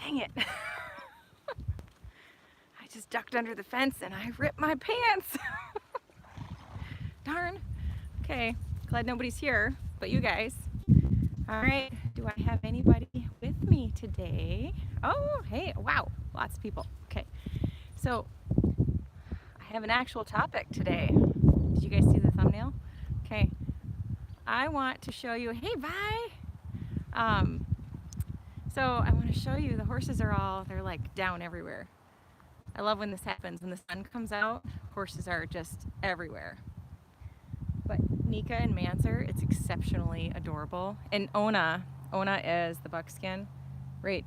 Dang it. I just ducked under the fence and I ripped my pants. Darn. Okay, glad nobody's here but you guys. All right, do I have anybody with me today? Oh, hey, wow, lots of people. Okay, so I have an actual topic today. Did you guys see the thumbnail? Okay, I want to show you, hey, bye. So I want to show you the horses they're like down everywhere. I love when this happens. When the sun comes out, horses are just everywhere. But Nika and Manser, it's exceptionally adorable. And Ona is the buckskin, right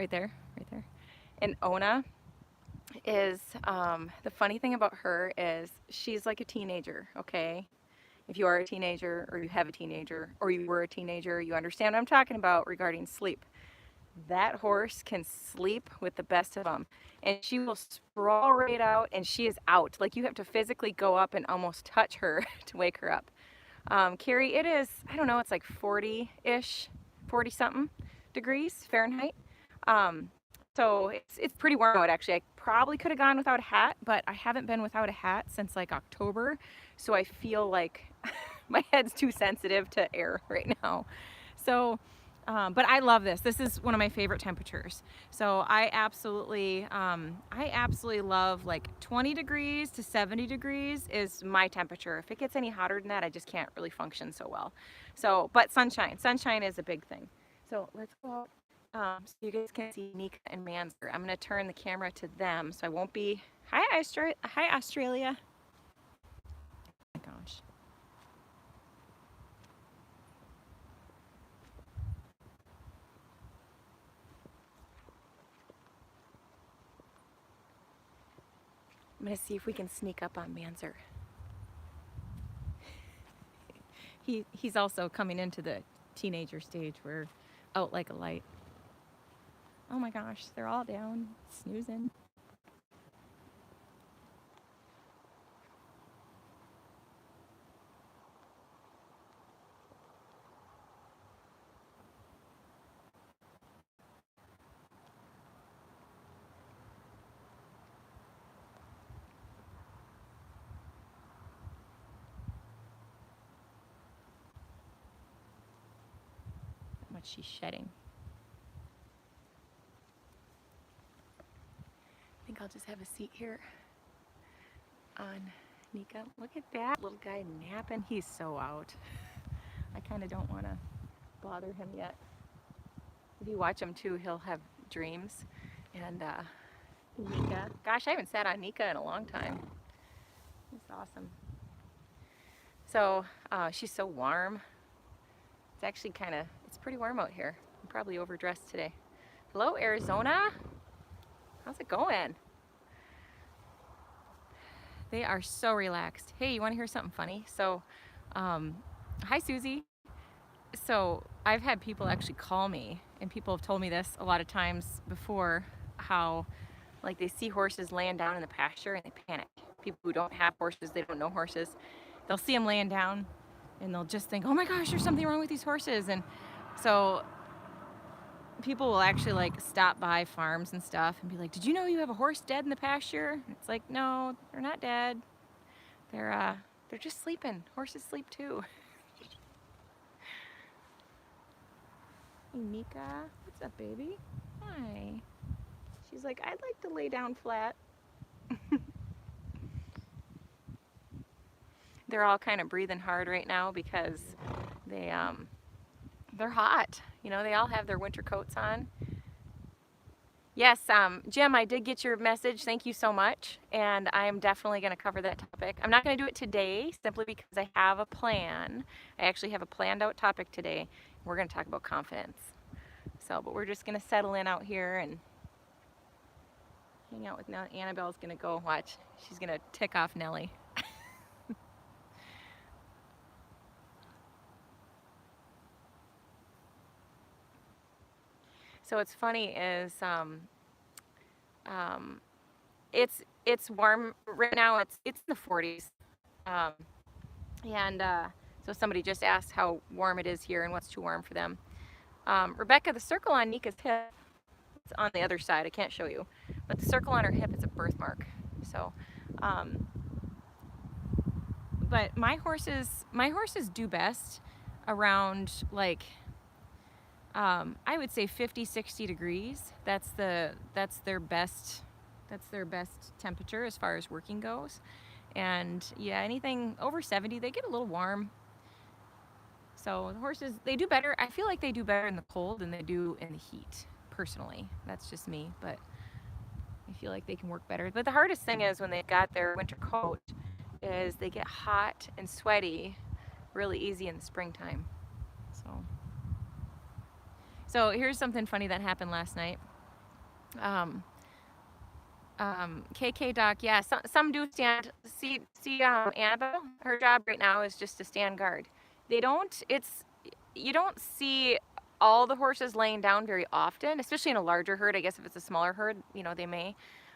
there. And Ona is, the funny thing about her is she's like a teenager, okay? If you are a teenager or you have a teenager or you were a teenager, you understand what I'm talking about regarding sleep. That horse can sleep with the best of them. And she will sprawl right out and she is out. Like you have to physically go up and almost touch her to wake her up. Carrie, it is, I don't know, it's like 40-ish, 40 something degrees Fahrenheit. So it's pretty warm out actually. I probably could have gone without a hat, but I haven't been without a hat since like October. So I feel like my head's too sensitive to air right now. So, but I love this. This is one of my favorite temperatures. So I absolutely love like 20 degrees to 70 degrees is my temperature. If it gets any hotter than that, I just can't really function so well. So, but sunshine is a big thing. So let's go out. So you guys can see Nika and Manser. I'm gonna turn the camera to them so I won't be, hi Australia. Oh my gosh. I'm gonna see if we can sneak up on Manser. He's also coming into the teenager stage. We're out like a light. Oh my gosh, they're all down, snoozing. How much she's shedding. I think I'll just have a seat here on Nika. Look at that little guy napping. He's so out. I kind of don't want to bother him yet. If you watch him too, he'll have dreams. And Nika, gosh, I haven't sat on Nika in a long time. It's awesome. So she's so warm. It's actually it's pretty warm out here. I'm probably overdressed today. Hello, Arizona. How's it going? They are so relaxed. Hey, you want to hear something funny? So, hi, Susie. So I've had people actually call me, and people have told me this a lot of times before, how like they see horses laying down in the pasture and they panic. People who don't have horses, they don't know horses, they'll see them laying down and they'll just think, oh my gosh, there's something wrong with these horses. And so people will actually like stop by farms and stuff and be like, did you know you have a horse dead in the pasture? It's like, no, they're not dead. They're just sleeping. Horses sleep too. Hey, Nika, what's up, baby? Hi. She's like, I'd like to lay down flat. They're all kind of breathing hard right now because they're hot. You know, they all have their winter coats on. Yes, Jim, I did get your message. Thank you so much. And I'm definitely going to cover that topic. I'm not going to do it today simply because I have a plan. I actually have a planned out topic today. We're going to talk about confidence. So, but we're just going to settle in out here and hang out with Nellie. Annabelle's going to go watch. She's going to tick off Nellie. So what's funny is it's warm right now. It's in the 40s, and so somebody just asked how warm it is here and what's too warm for them. Rebecca, the circle on Nika's hip it's on the other side. I can't show you. But the circle on her hip is a birthmark. So, but my horses do best around like, I would say 50, 60 degrees. That's their best temperature as far as working goes. And yeah, anything over 70, they get a little warm. So the horses, they do better. I feel like they do better in the cold than they do in the heat, personally. That's just me, but I feel like they can work better. But the hardest thing is when they've got their winter coat is they get hot and sweaty really easy in the springtime. So here's something funny that happened last night. KK Doc, yeah, some do stand. See, Annabelle, her job right now is just to stand guard. You don't see all the horses laying down very often, especially in a larger herd. I guess if it's a smaller herd, you know, they may.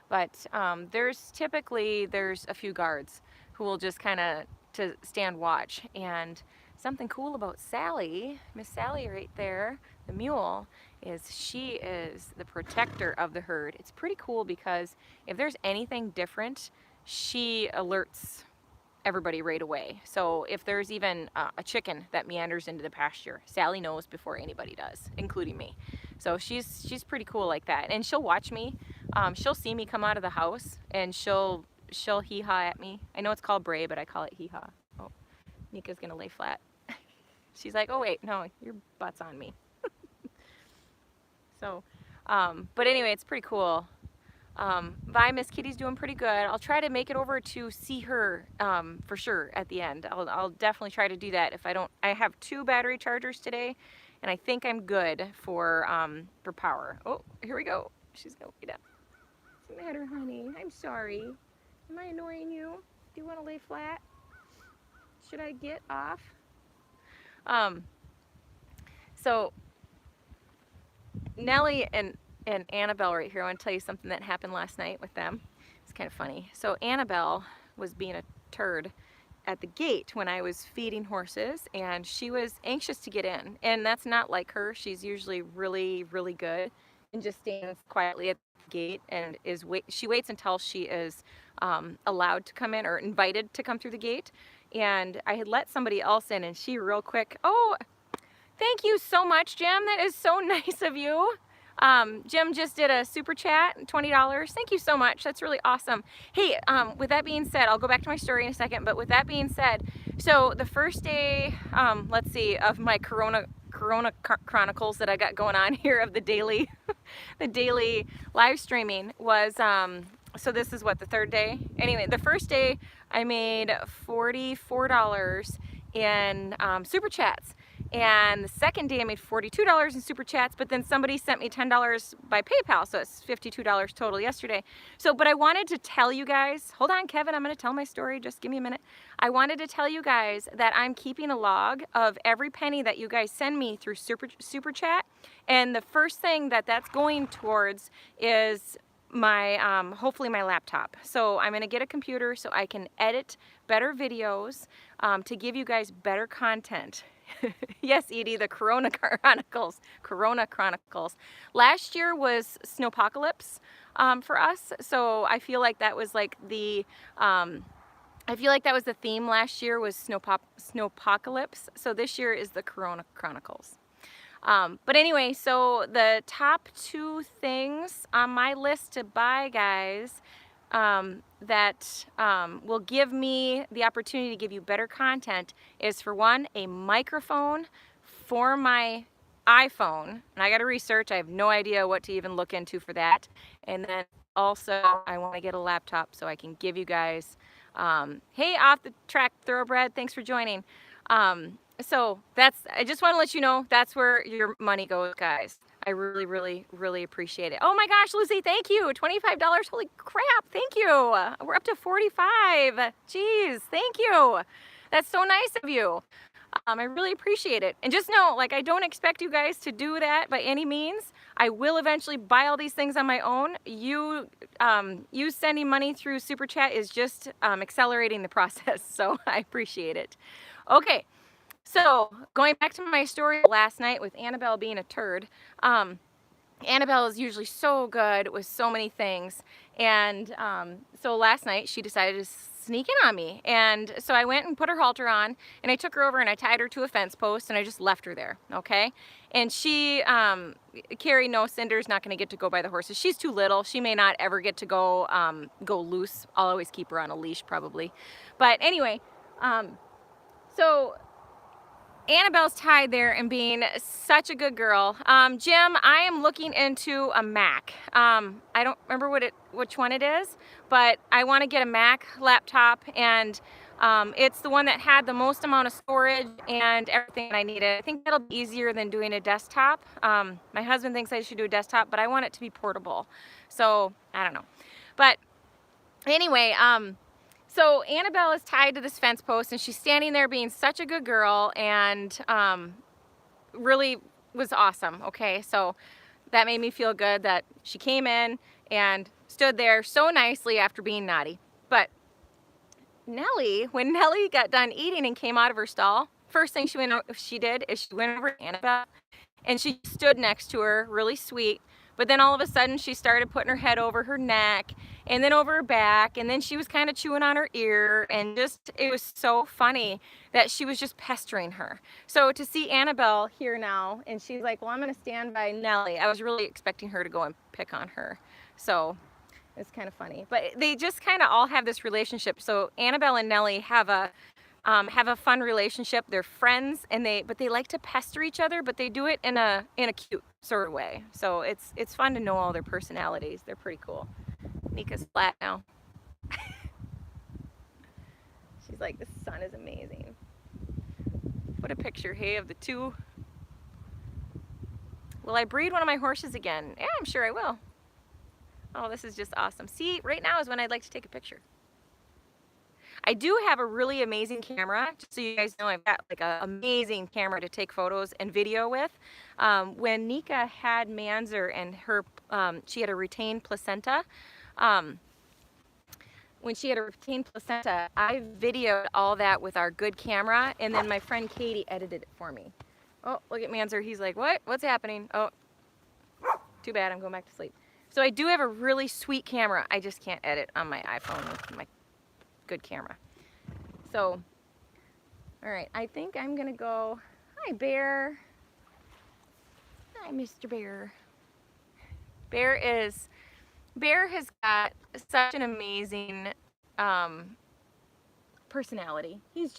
But there's a few guards who will just kind of to stand watch. And something cool about Sally, Miss Sally right there, the mule, is she is the protector of the herd. It's pretty cool because if there's anything different, she alerts everybody right away. So if there's even a chicken that meanders into the pasture, Sally knows before anybody does, including me. So she's pretty cool like that. And she'll watch me. She'll see me come out of the house and she'll hee-haw at me. I know it's called bray, but I call it hee-haw. Oh, Nika's gonna lay flat. She's like, oh wait, no, your butt's on me. So, but anyway, it's pretty cool. Vi, Miss Kitty's doing pretty good. I'll try to make it over to see her for sure at the end. I'll definitely try to do that. If I don't, I have 2 battery chargers today, and I think I'm good for power. Oh, here we go. She's gonna wait up. What's the matter, honey? I'm sorry. Am I annoying you? Do you want to lay flat? Should I get off? So Nellie and Annabelle right here, I want to tell you something that happened last night with them. It's kind of funny. So Annabelle was being a turd at the gate when I was feeding horses, and she was anxious to get in. And that's not like her. She's usually really, really good and just stands quietly at the gate and she waits until she is allowed to come in or invited to come through the gate. And I had let somebody else in, and she real quick, oh, thank you so much, Jim. That is so nice of you. Jim just did a super chat, $20. Thank you so much. That's really awesome. Hey, with that being said, I'll go back to my story in a second, but with that being said, so the first day, let's see, of my Corona Chronicles that I got going on here of the daily, the daily live streaming was, so this is what, the 3rd day? Anyway, the first day I made $44 in super chats. And the second day I made $42 in super chats, but then somebody sent me $10 by PayPal, so it's $52 total yesterday. So, but I wanted to tell you guys, hold on, Kevin, I'm gonna tell my story, just give me a minute. I wanted to tell you guys that I'm keeping a log of every penny that you guys send me through super chat, and the first thing that's going towards is my hopefully my laptop. So I'm gonna get a computer so I can edit better videos to give you guys better content. Yes, Edie, the Corona Chronicles. Last year was Snowpocalypse for us, so I feel like that was like the theme last year was Snowpocalypse. So this year is the Corona Chronicles. But anyway, so the top 2 things on my list to buy, guys, that will give me the opportunity to give you better content is, for one, a microphone for my iPhone. And I got to research. I have no idea what to even look into for that. And then also I want to get a laptop so I can give you guys, hey, Off the Track Thoroughbred, thanks for joining. So I just want to let you know that's where your money goes, guys. I really, really, really appreciate it. Oh my gosh, Lucy, thank you. $25. Holy crap, thank you. We're up to 45. Jeez, thank you. That's so nice of you. I really appreciate it. And just know, like, I don't expect you guys to do that by any means. I will eventually buy all these things on my own. You sending money through Super Chat is just accelerating the process, so I appreciate it. Okay. So, going back to my story last night with Annabelle being a turd, Annabelle is usually so good with so many things, and so last night she decided to sneak in on me, and so I went and put her halter on, and I took her over and I tied her to a fence post, and I just left her there, okay? And she, Carrie No Cinder's not gonna get to go by the horses. She's too little. She may not ever get to go go loose. I'll always keep her on a leash probably. But anyway, so Annabelle's tied there and being such a good girl. Jim, I am looking into a Mac. I don't remember which one it is, but I want to get a Mac laptop, and it's the one that had the most amount of storage and everything I needed. I think that'll be easier than doing a desktop. My husband thinks I should do a desktop, but I want it to be portable. So I don't know. But anyway, so Annabelle is tied to this fence post, and she's standing there being such a good girl, and really was awesome. Okay, so that made me feel good that she came in and stood there so nicely after being naughty. But Nellie, when Nellie got done eating and came out of her stall, first thing she did is she went over to Annabelle and she stood next to her, really sweet. But then all of a sudden she started putting her head over her neck and then over her back, and then she was kind of chewing on her ear, and just, it was so funny that she was just pestering her. So to see Annabelle here now, and she's like, well, I'm gonna stand by Nellie. I was really expecting her to go and pick on her. So it's kind of funny. But they just kind of all have this relationship. So Annabelle and Nellie have a fun relationship. They're friends, and but they like to pester each other, but they do it in a cute sort of way. So it's fun to know all their personalities. They're pretty cool. Nika's flat now. She's like, the sun is amazing. What a picture, hey, of the two. Will I breed one of my horses again? Yeah, I'm sure I will. Oh, this is just awesome. See, right now is when I'd like to take a picture. I do have a really amazing camera, just so you guys know. I've got like an amazing camera to take photos and video with. When Nika had Manzer and she had a retained placenta, when she had a retained placenta, I videoed all that with our good camera, and then my friend Katie edited it for me. Oh, look at Manzer. He's like, what? What's happening? Oh, too bad. I'm going back to sleep. So I do have a really sweet camera. I just can't edit on my iPhone with my good camera. So, all right, I think I'm gonna go. Hi, Bear. Hi, Mr. Bear. Bear has got such an amazing personality. He's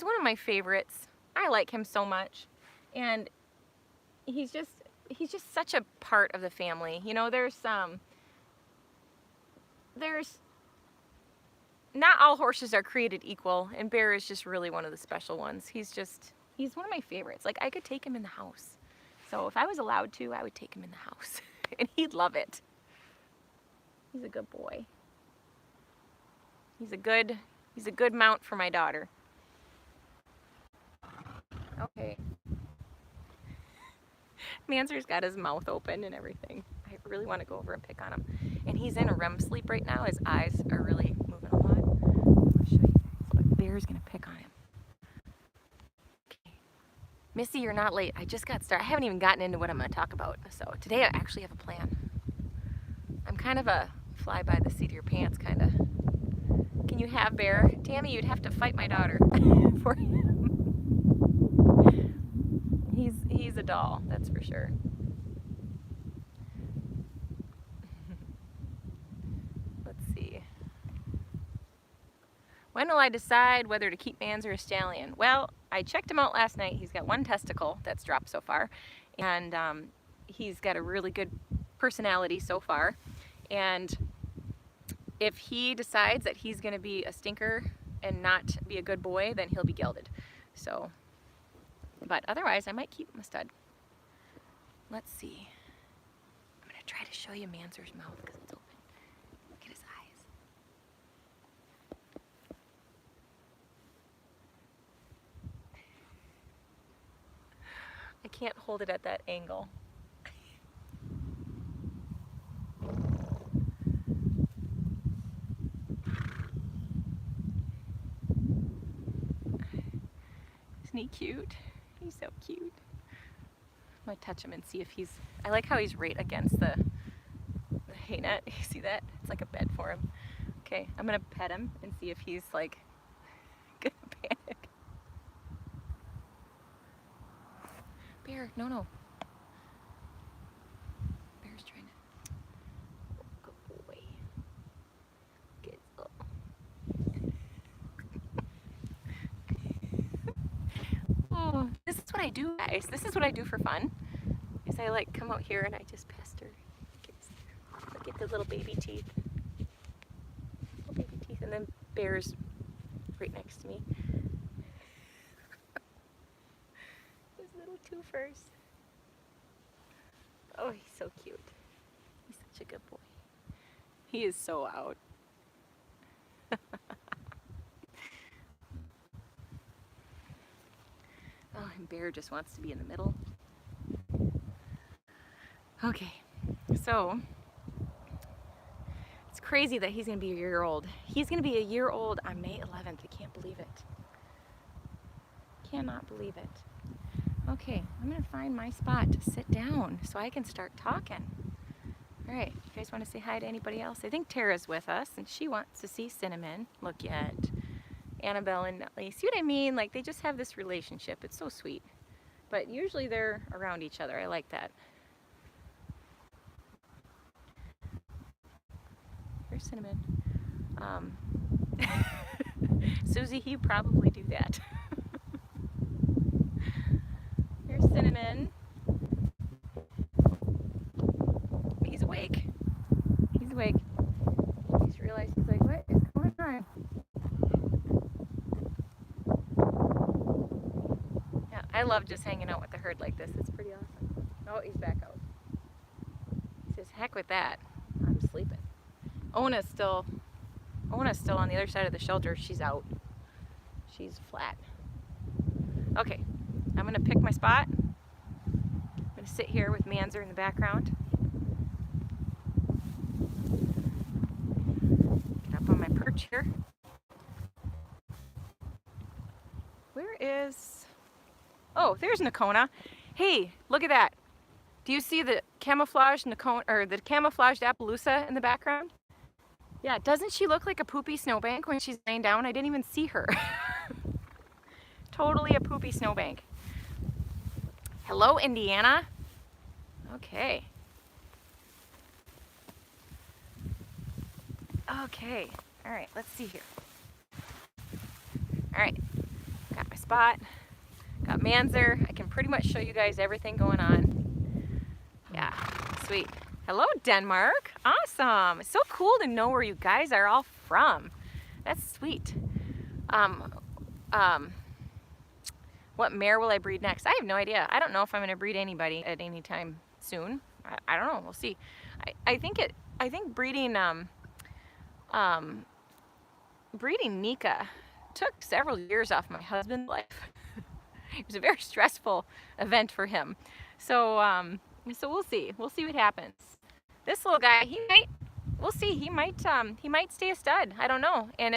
one of my favorites. I like him so much, and he's just such a part of the family. You know, there's not all horses are created equal, and Bear is just really one of the special ones. He's one of my favorites. Like, I could take him in the house. So if I was allowed to, I would take him in the house, and he'd love it. He's a good boy. He's a good mount for my daughter. Okay. Manzer's got his mouth open and everything. I really want to go over and pick on him. And he's in a REM sleep right now. His eyes are really moving a lot. I'll show you guys. Look, Bear's gonna pick on him. Okay. Missy, you're not late. I just got started. I haven't even gotten into what I'm gonna talk about. So today I actually have a plan. I'm kind of a fly by the seat of your pants kind of. Can you have Bear? Tammy, you'd have to fight my daughter for him. He's a doll, that's for sure. Let's see. When will I decide whether to keep Manzer or a stallion? Well, I checked him out last night. He's got one testicle that's dropped so far, and he's got a really good personality so far. And if he decides that he's going to be a stinker and not be a good boy, then he'll be gelded. So, but otherwise, I might keep him a stud. Let's see. I'm going to try to show you Manzer's mouth because it's open. Look at his eyes. I can't hold it at that angle. Isn't he cute? He's so cute. I'm gonna touch him and see if he's, I like how he's right against the hay net. You see that? It's like a bed for him. Okay, I'm gonna pet him and see if he's like gonna panic. Bear, no, no. Bear's trying to go away. Good. Oh, this is what I do, guys. This is what I do for fun. Is I like come out here and I just pester. Look at the little baby teeth. Little baby teeth, and then Bear's right next to me. His little twofers. Oh, he's so cute. He's such a good boy. He is so out. Oh, and Bear just wants to be in the middle. Okay, so it's crazy that he's gonna be a year old. He's gonna be a year old on May 11th. I can't believe it. Cannot believe it. Okay, I'm gonna find my spot to sit down so I can start talking. All right, you guys wanna say hi to anybody else? I think Tara's with us and she wants to see Cinnamon. Look yet. Annabelle and Nellie. See what I mean? Like they just have this relationship. It's so sweet. But usually they're around each other. I like that. Here's Cinnamon. Susie, you probably do that. Here's Cinnamon. He's awake. He's awake. He's realized he's like, what is going on? Yeah, I love just hanging out with the herd like this. It's pretty awesome. Oh, he's back out. He says, heck with that. I'm sleeping. Ona's still on the other side of the shelter. She's out. She's flat. Okay, I'm gonna pick my spot. I'm gonna sit here with Manzer in the background. Get up on my perch here. Where is, oh, there's Nocona. Hey, look at that. Do you see the camouflaged Nocona, or the camouflaged Appaloosa in the background? Yeah, doesn't she look like a poopy snowbank when she's laying down? I didn't even see her. Totally a poopy snowbank. Hello, Indiana. Okay. Okay, all right, let's see here. All right, got my spot, got Manzer. I can pretty much show you guys everything going on. Yeah, sweet. Hello, Denmark. Awesome. It's so cool to know where you guys are all from. That's sweet. What mare will I breed next? I have no idea. I don't know if I'm going to breed anybody at any time soon. I don't know. We'll see. I think breeding breeding Nika took several years off my husband's life. It was a very stressful event for him. So so we'll see. We'll see what happens. This little guy, we'll see. He might stay a stud. I don't know. And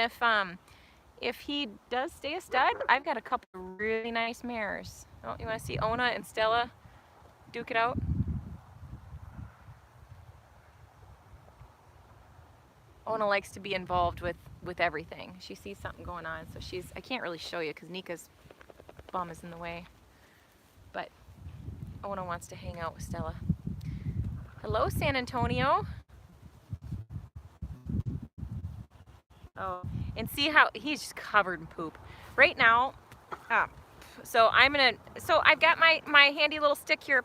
if he does stay a stud, I've got a couple of really nice mares. Oh, you want to see Ona and Stella duke it out? Ona likes to be involved with everything. She sees something going on, so I can't really show you because Nika's bum is in the way. But Ona wants to hang out with Stella. Hello, San Antonio. Oh, and see how he's just covered in poop. Right now, so I've got my handy little stick here.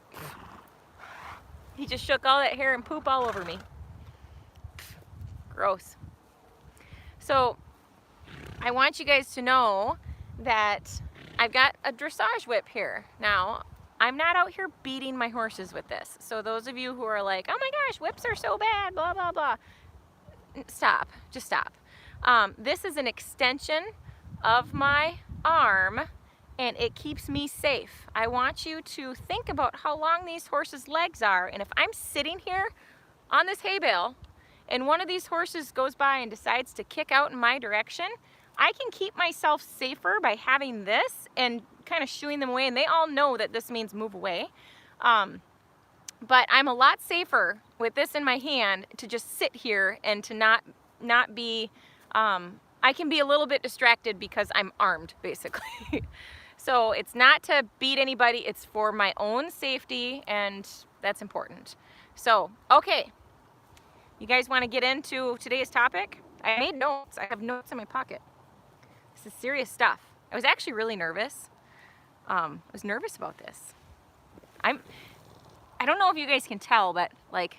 He just shook all that hair and poop all over me. Gross. So I want you guys to know that I've got a dressage whip here. Now, I'm not out here beating my horses with this. So those of you who are like, oh my gosh, whips are so bad, blah, blah, blah. Stop, just stop. This is an extension of my arm and it keeps me safe. I want you to think about how long these horses' legs are, and if I'm sitting here on this hay bale and one of these horses goes by and decides to kick out in my direction, I can keep myself safer by having this and kind of shooing them away, and they all know that this means move away. But I'm a lot safer with this in my hand to just sit here and to not be, I can be a little bit distracted because I'm armed, basically. So it's not to beat anybody, it's for my own safety, and that's important. So, okay, you guys want to get into today's topic? I made notes. I have notes in my pocket. This is serious stuff. I was actually really nervous. I was nervous about this. I don't know if you guys can tell, but like,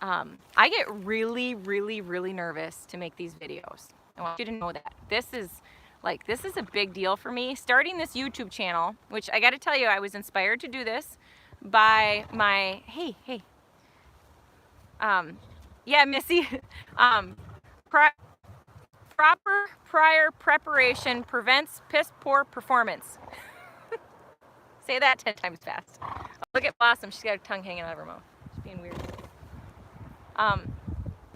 I get really, really, really nervous to make these videos. I want you to know that. This is a big deal for me. Starting this YouTube channel, which I gotta tell you, I was inspired to do this by my, hey. Yeah, Missy. Proper prior preparation prevents piss poor performance. Say that 10 times fast. Oh, look at Blossom. She's got her tongue hanging out of her mouth. She's being weird.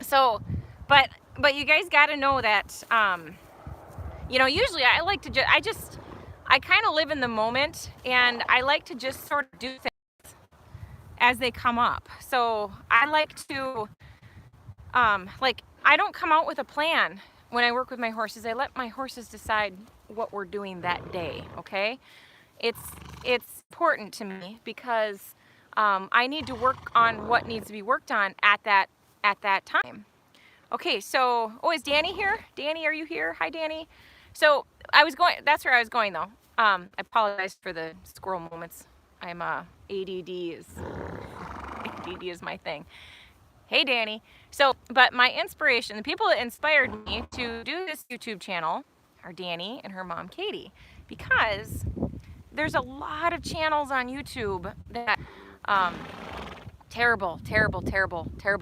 So, but you guys got to know that, you know, usually I like to I kind of live in the moment, and I like to just sort of do things as they come up. So I like to, like, I don't come out with a plan when I work with my horses. I let my horses decide what we're doing that day, okay? It's important to me because I need to work on what needs to be worked on at that time. Okay, so, oh, is Danny here? Danny, are you here? Hi, Danny. So that's where I was going though. I apologize for the squirrel moments. I'm ADD is my thing. Hey, Danny. So, but my inspiration, the people that inspired me to do this YouTube channel are Danny and her mom, Katie, because there's a lot of channels on YouTube that, terrible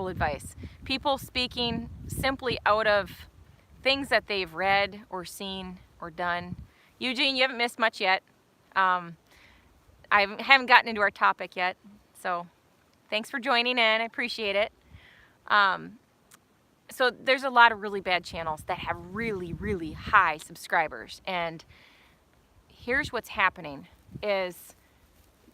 advice. People speaking simply out of things that they've read or seen or done. Eugene, you haven't missed much yet. I haven't gotten into our topic yet, so thanks for joining in. I appreciate it. So there's a lot of really bad channels that have really, really high subscribers, and here's what's happening is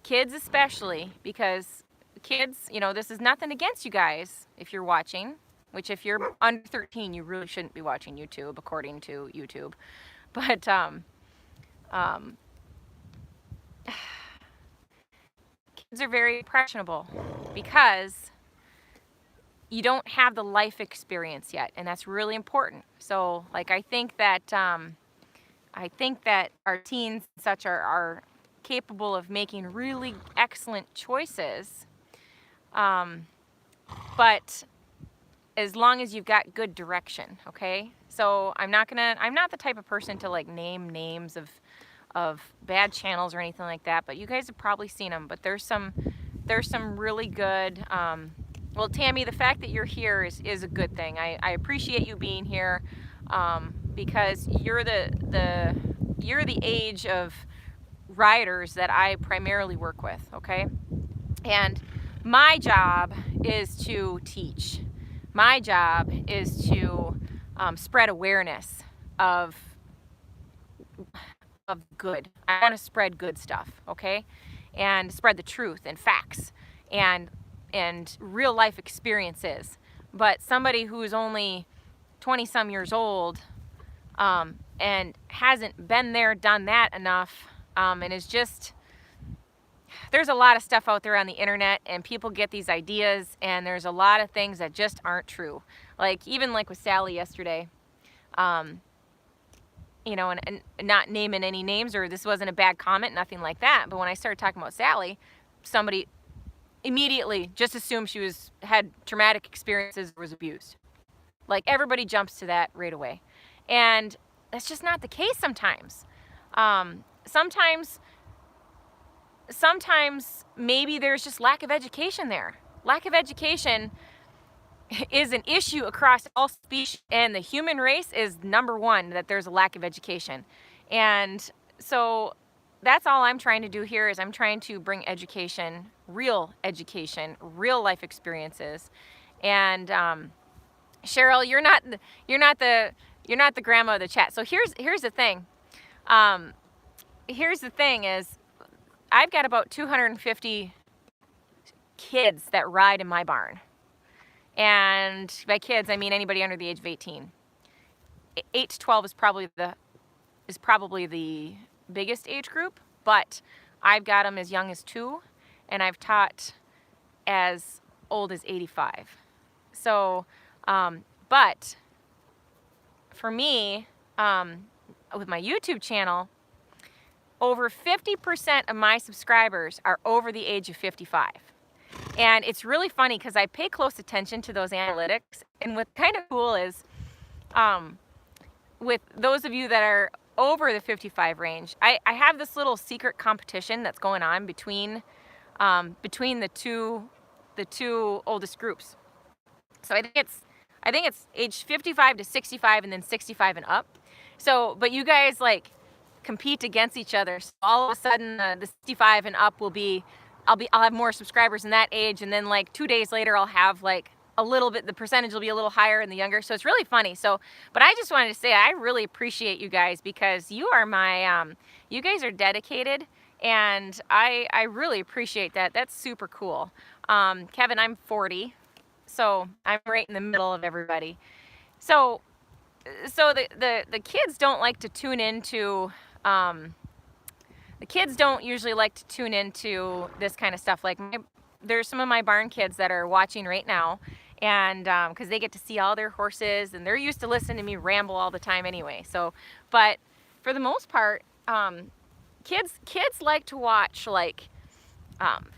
kids, especially, because kids, you know, this is nothing against you guys if you're watching, which if you're under 13, you really shouldn't be watching YouTube, according to YouTube. But kids are very impressionable because you don't have the life experience yet, and that's really important. So, like, I think that our teens and such are capable of making really excellent choices, but as long as you've got good direction, okay? So I'm not the type of person to like name names of bad channels or anything like that, but you guys have probably seen them. But there's some really good, well, Tammy, the fact that you're here is a good thing. I appreciate you being here, because you're the age of riders that I primarily work with, okay? And my job is to teach. My job is to spread awareness of good. I want to spread good stuff, okay? And spread the truth and facts and real life experiences. But somebody who's only 20 some years old and hasn't been there, done that enough, and is just, there's a lot of stuff out there on the internet, and people get these ideas, and there's a lot of things that just aren't true. Like, even like with Sally yesterday, you know, and not naming any names, or this wasn't a bad comment, nothing like that, but when I started talking about Sally, somebody immediately just assumed she had traumatic experiences or was abused. Like, everybody jumps to that right away. And that's just not the case sometimes. Sometimes maybe there's just lack of education there. Lack of education is an issue across all species, and the human race is number one, that there's a lack of education. And so that's all I'm trying to do here, is I'm trying to bring education, real life experiences. And Cheryl, you're not the grandma of the chat. So here's the thing. Here's the thing is, I've got about 250 kids that ride in my barn. And by kids, I mean anybody under the age of 18. 8 to 12 is probably the biggest age group, but I've got them as young as 2, and I've taught as old as 85. So, but for me, with my YouTube channel, over 50% of my subscribers are over the age of 55. And it's really funny because I pay close attention to those analytics. And what's kind of cool is, with those of you that are over the 55 range, I have this little secret competition that's going on between the two oldest groups. So I think it's age 55 to 65 and then 65 and up. So, but you guys like compete against each other. So all of a sudden the 65 and up I'll have more subscribers in that age, and then like 2 days later I'll have like a little bit, the percentage will be a little higher in the younger. So it's really funny. So, but I just wanted to say I really appreciate you guys, because you are my, you guys are dedicated, and I really appreciate that. That's super cool. Kevin, I'm 40, so I'm right in the middle of everybody. So the kids don't like to tune into, the kids don't usually like to tune into this kind of stuff. Like there's some of my barn kids that are watching right now, and because they get to see all their horses, and they're used to listening to me ramble all the time anyway. So, but for the most part, kids like to watch like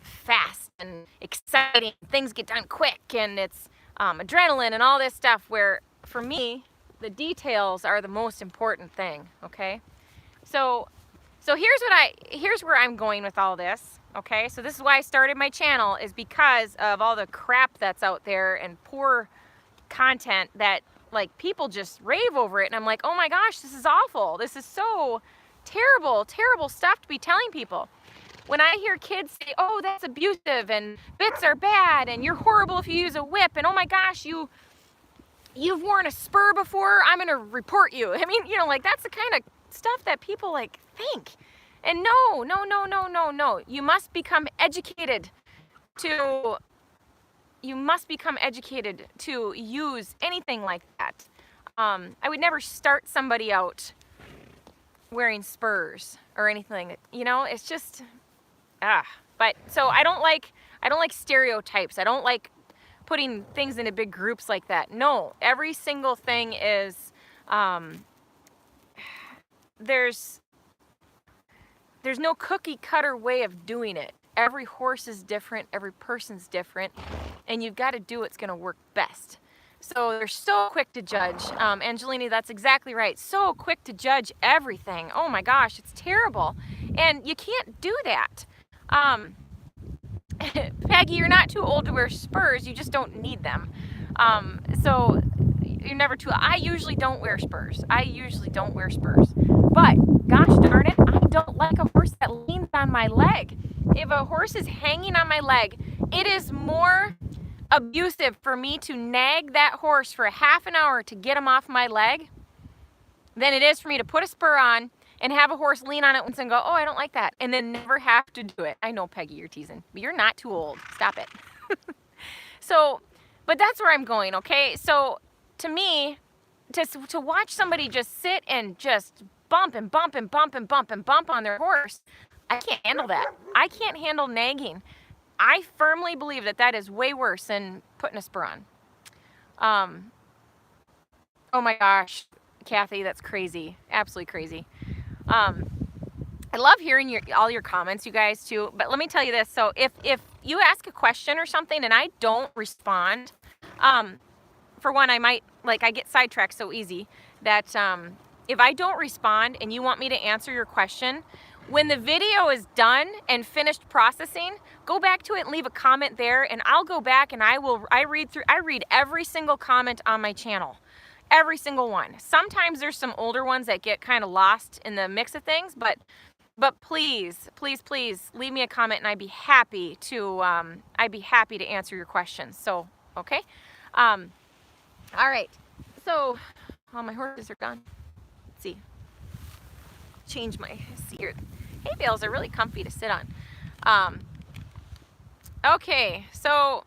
fast and exciting, things get done quick, and it's adrenaline and all this stuff, where for me the details are the most important thing. Okay, so here's where I'm going with all this. Okay, so this is why I started my channel, is because of all the crap that's out there and poor content that like people just rave over it, and I'm like, oh my gosh, this is awful, this is so terrible stuff to be telling people. When I hear kids say, oh, that's abusive, and bits are bad, and you're horrible if you use a whip, and oh my gosh, you've worn a spur before, I'm gonna report you. I mean, you know, like that's the kind of stuff that people like think. And no. You must become educated to use anything like that. I would never start somebody out wearing spurs or anything. You know, it's just but so I don't like stereotypes. I don't like putting things into big groups like that. No, every single thing is there's no cookie cutter way of doing it. Every horse is different, every person's different, and you've got to do what's going to work best. So they're so quick to judge. Angelini, that's exactly right. So quick to judge everything. Oh my gosh, it's terrible. And you can't do that. Peggy, you're not too old to wear spurs, you just don't need them. So you're never too, I usually don't wear spurs. But gosh darn it, I don't like a horse that leans on my leg. If a horse is hanging on my leg, it is more abusive for me to nag that horse for a half an hour to get him off my leg than it is for me to put a spur on and have a horse lean on it once and go, oh, I don't like that, and then never have to do it. I know, Peggy, you're teasing, but you're not too old. Stop it. So, but that's where I'm going, okay? So, to me, to watch somebody just sit and just bump on their horse, I can't handle that. I can't handle nagging. I firmly believe that is way worse than putting a spur on. Oh my gosh, Kathy, that's crazy. Absolutely crazy. I love hearing all your comments, you guys, too. But let me tell you this. So if you ask a question or something and I don't respond, for one, I get sidetracked so easy that if I don't respond and you want me to answer your question, when the video is done and finished processing, go back to it and leave a comment there, and I'll go back and I read every single comment on my channel. Every single one. Sometimes there's some older ones that get kind of lost in the mix of things, but please leave me a comment, and I'd be happy to answer your questions. So, okay. All right. So, all my horses are gone. Let's see. Change my seat here. Hay bales are really comfy to sit on. Okay, so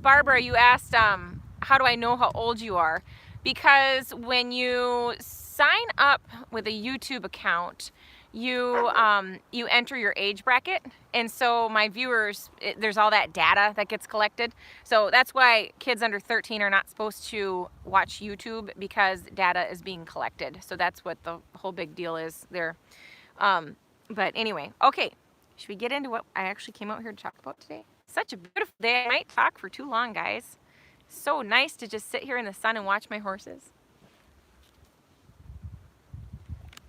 Barbara, you asked, how do I know how old you are? Because when you sign up with a YouTube account, you enter your age bracket, and so my viewers, there's all that data that gets collected. So that's why kids under 13 are not supposed to watch YouTube, because data is being collected. So that's what the whole big deal is there. But anyway, okay, should we get into what I actually came out here to talk about today? Such a beautiful day. I might talk for too long, guys. So nice to just sit here in the sun and watch my horses.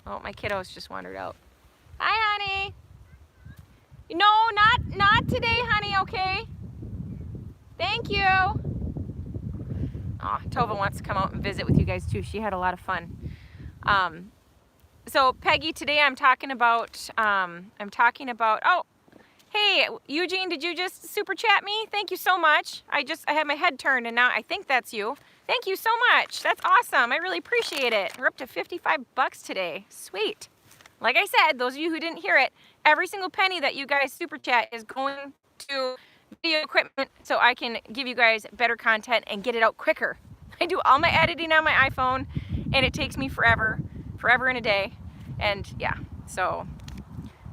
Oh, my kiddos just wandered out. Hi, honey. No, not today, honey, okay? Thank you. Oh, Tova wants to come out and visit with you guys too. She had a lot of fun. So Peggy, today I'm talking about, oh, hey, Eugene, did you just super chat me? Thank you so much. I had my head turned and now I think that's you. Thank you so much. That's awesome. I really appreciate it. We're up to 55 bucks today. Sweet. Like I said, those of you who didn't hear it, every single penny that you guys super chat is going to video equipment so I can give you guys better content and get it out quicker. I do all my editing on my iPhone and it takes me forever and a day. And yeah, so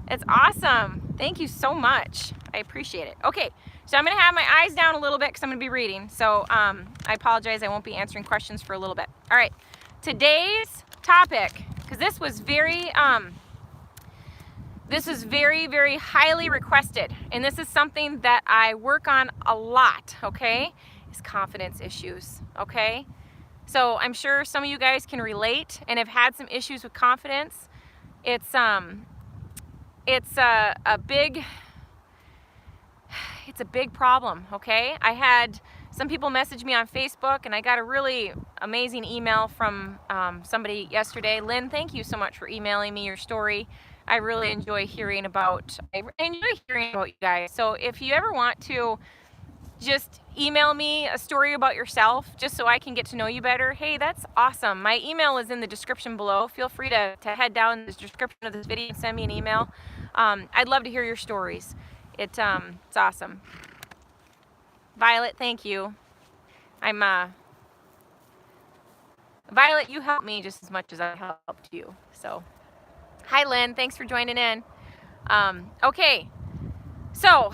it's awesome. Thank you so much. I appreciate it. Okay, so I'm gonna have my eyes down a little bit because I'm gonna be reading. So I apologize, I won't be answering questions for a little bit. All right, today's topic, because this was very, very highly requested, and this is something that I work on a lot, okay, is confidence issues, okay? So I'm sure some of you guys can relate and have had some issues with confidence. It's a big problem, okay? I had some people message me on Facebook, and I got a really amazing email from somebody yesterday. Lynn, thank you so much for emailing me your story. I really enjoy hearing about you guys. So if you ever want to just email me a story about yourself just so I can get to know you better, hey, that's awesome. My email is in the description below. Feel free to head down the description of this video and send me an email. I'd love to hear your stories. It's awesome. Violet, thank you. Violet, you helped me just as much as I helped you. So, hi Lynn, thanks for joining in. Okay, so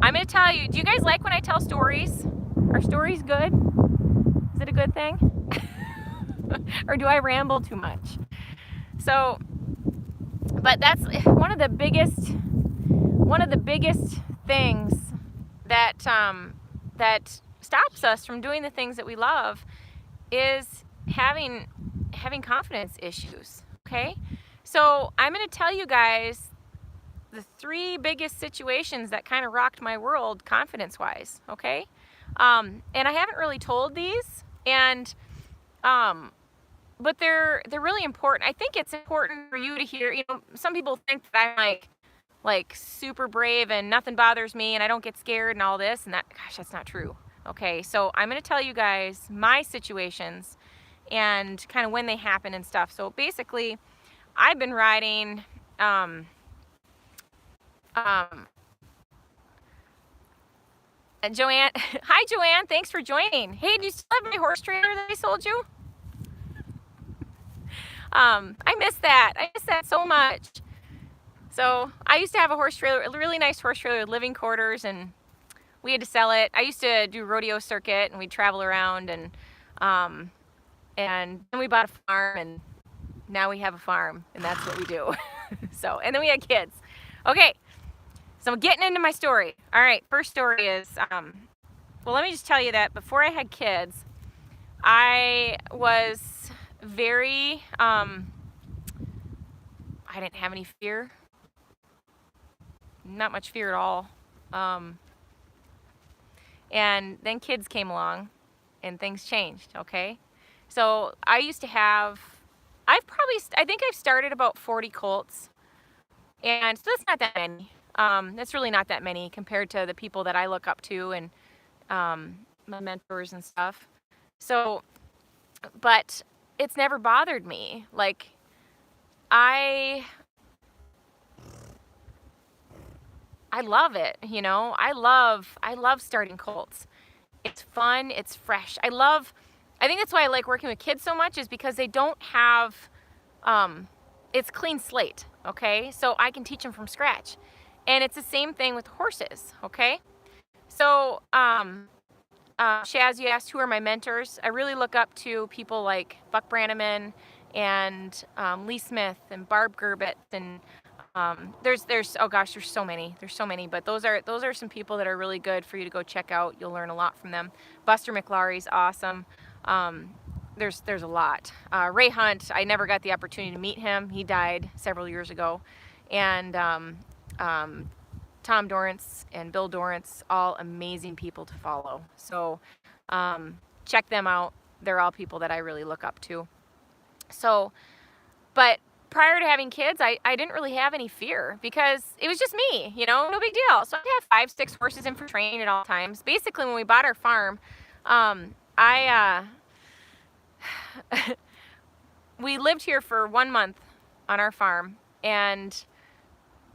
I'm gonna tell you, do you guys like when I tell stories? Are stories good? Is it a good thing? Or do I ramble too much? So, but that's one of the biggest things that that stops us from doing the things that we love is having confidence issues, okay? So I'm going to tell you guys the 3 biggest situations that kind of rocked my world confidence-wise, okay? And I haven't really told these, and but they're really important. I think it's important for you to hear. You know, some people think that I'm like super brave and nothing bothers me and I don't get scared and all this, and that's not true. Okay, so I'm going to tell you guys my situations and kind of when they happen and stuff. So basically, I've been riding Joanne. Hi Joanne, thanks for joining. Hey, do you still have my horse trailer that I sold you? I miss that. I miss that so much. So I used to have a horse trailer, a really nice horse trailer with living quarters, and we had to sell it. I used to do rodeo circuit, and we'd travel around, and then we bought a farm, and now we have a farm, and that's what we do. So, and then we had kids. Okay, so I'm getting into my story. All right, first story is, well, let me just tell you that before I had kids, I was very, I didn't have any fear. Not much fear at all. And then kids came along and things changed, okay? So I used to have, I think I've started about 40 colts, and so that's not that many. That's really not that many compared to the people that I look up to and my mentors and stuff. So, but it's never bothered me. Like, I love it, you know. I love starting colts. It's fun, it's fresh. I think that's why I like working with kids so much, is because they don't have, it's clean slate, okay? So I can teach them from scratch. And it's the same thing with horses, okay? So, Shaz, you asked who are my mentors. I really look up to people like Buck Brannaman and Lee Smith and Barb Gerbett, and there's oh gosh, there's so many, but those are some people that are really good for you to go check out. You'll learn a lot from them. Buster McLaury's awesome. There's a lot. Ray Hunt, I never got the opportunity to meet him. He died several years ago. And Tom Dorrance and Bill Dorrance, all amazing people to follow. So check them out. They're all people that I really look up to. So, but prior to having kids, I didn't really have any fear, because it was just me, you know, no big deal. So I'd have 5-6 horses in for training at all times. Basically, when we bought our farm, we lived here for 1 month on our farm, and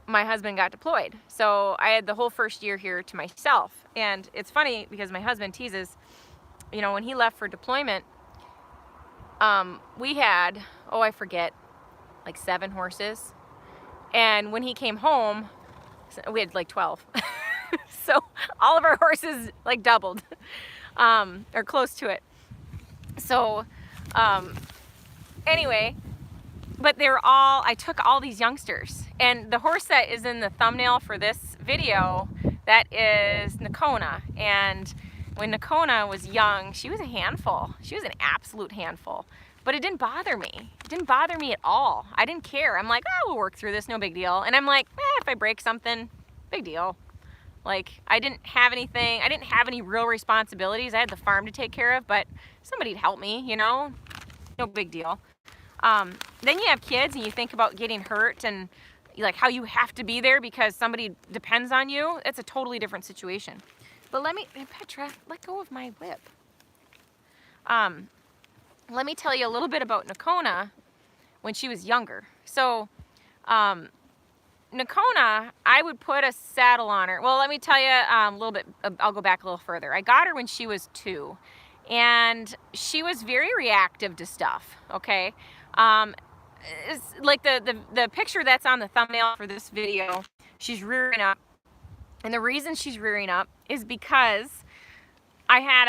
my husband got deployed. So I had the whole first year here to myself. And it's funny because my husband teases, you know, when he left for deployment, we had, I forget, like 7 horses. And when he came home, we had like 12. So all of our horses like doubled, or close to it. So anyway, but I took all these youngsters, and the horse that is in the thumbnail for this video, that is Nocona. And when Nocona was young, she was a handful. She was an absolute handful, but it didn't bother me. It didn't bother me at all. I didn't care. I'm like, we'll work through this, no big deal. And I'm like, if I break something, big deal. Like, I didn't have any real responsibilities. I had the farm to take care of, but somebody'd help me, you know, no big deal. Then you have kids and you think about getting hurt and like how you have to be there because somebody depends on you. It's a totally different situation. But Petra, let go of my whip. Let me tell you a little bit about Nocona when she was younger. So, Nocona, I would put a saddle on her. Well, let me tell you a little bit, I'll go back a little further. I got her when she was 2, and she was very reactive to stuff, okay? It's like the picture that's on the thumbnail for this video, she's rearing up. And the reason she's rearing up is because I had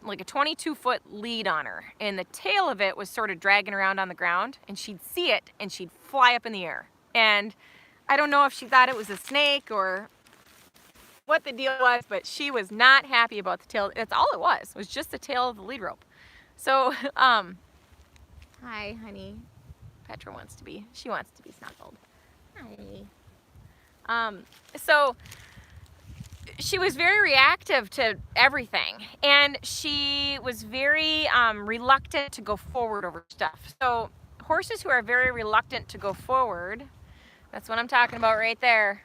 like a 22-foot lead on her, and the tail of it was sort of dragging around on the ground, and she'd see it and she'd fly up in the air. And I don't know if she thought it was a snake or what the deal was, but she was not happy about the tail. That's all it was just the tail of the lead rope. So, hi, honey. Petra wants to be snuggled. Hi. So she was very reactive to everything, and she was very reluctant to go forward over stuff. So horses who are very reluctant to go forward, that's what I'm talking about right there,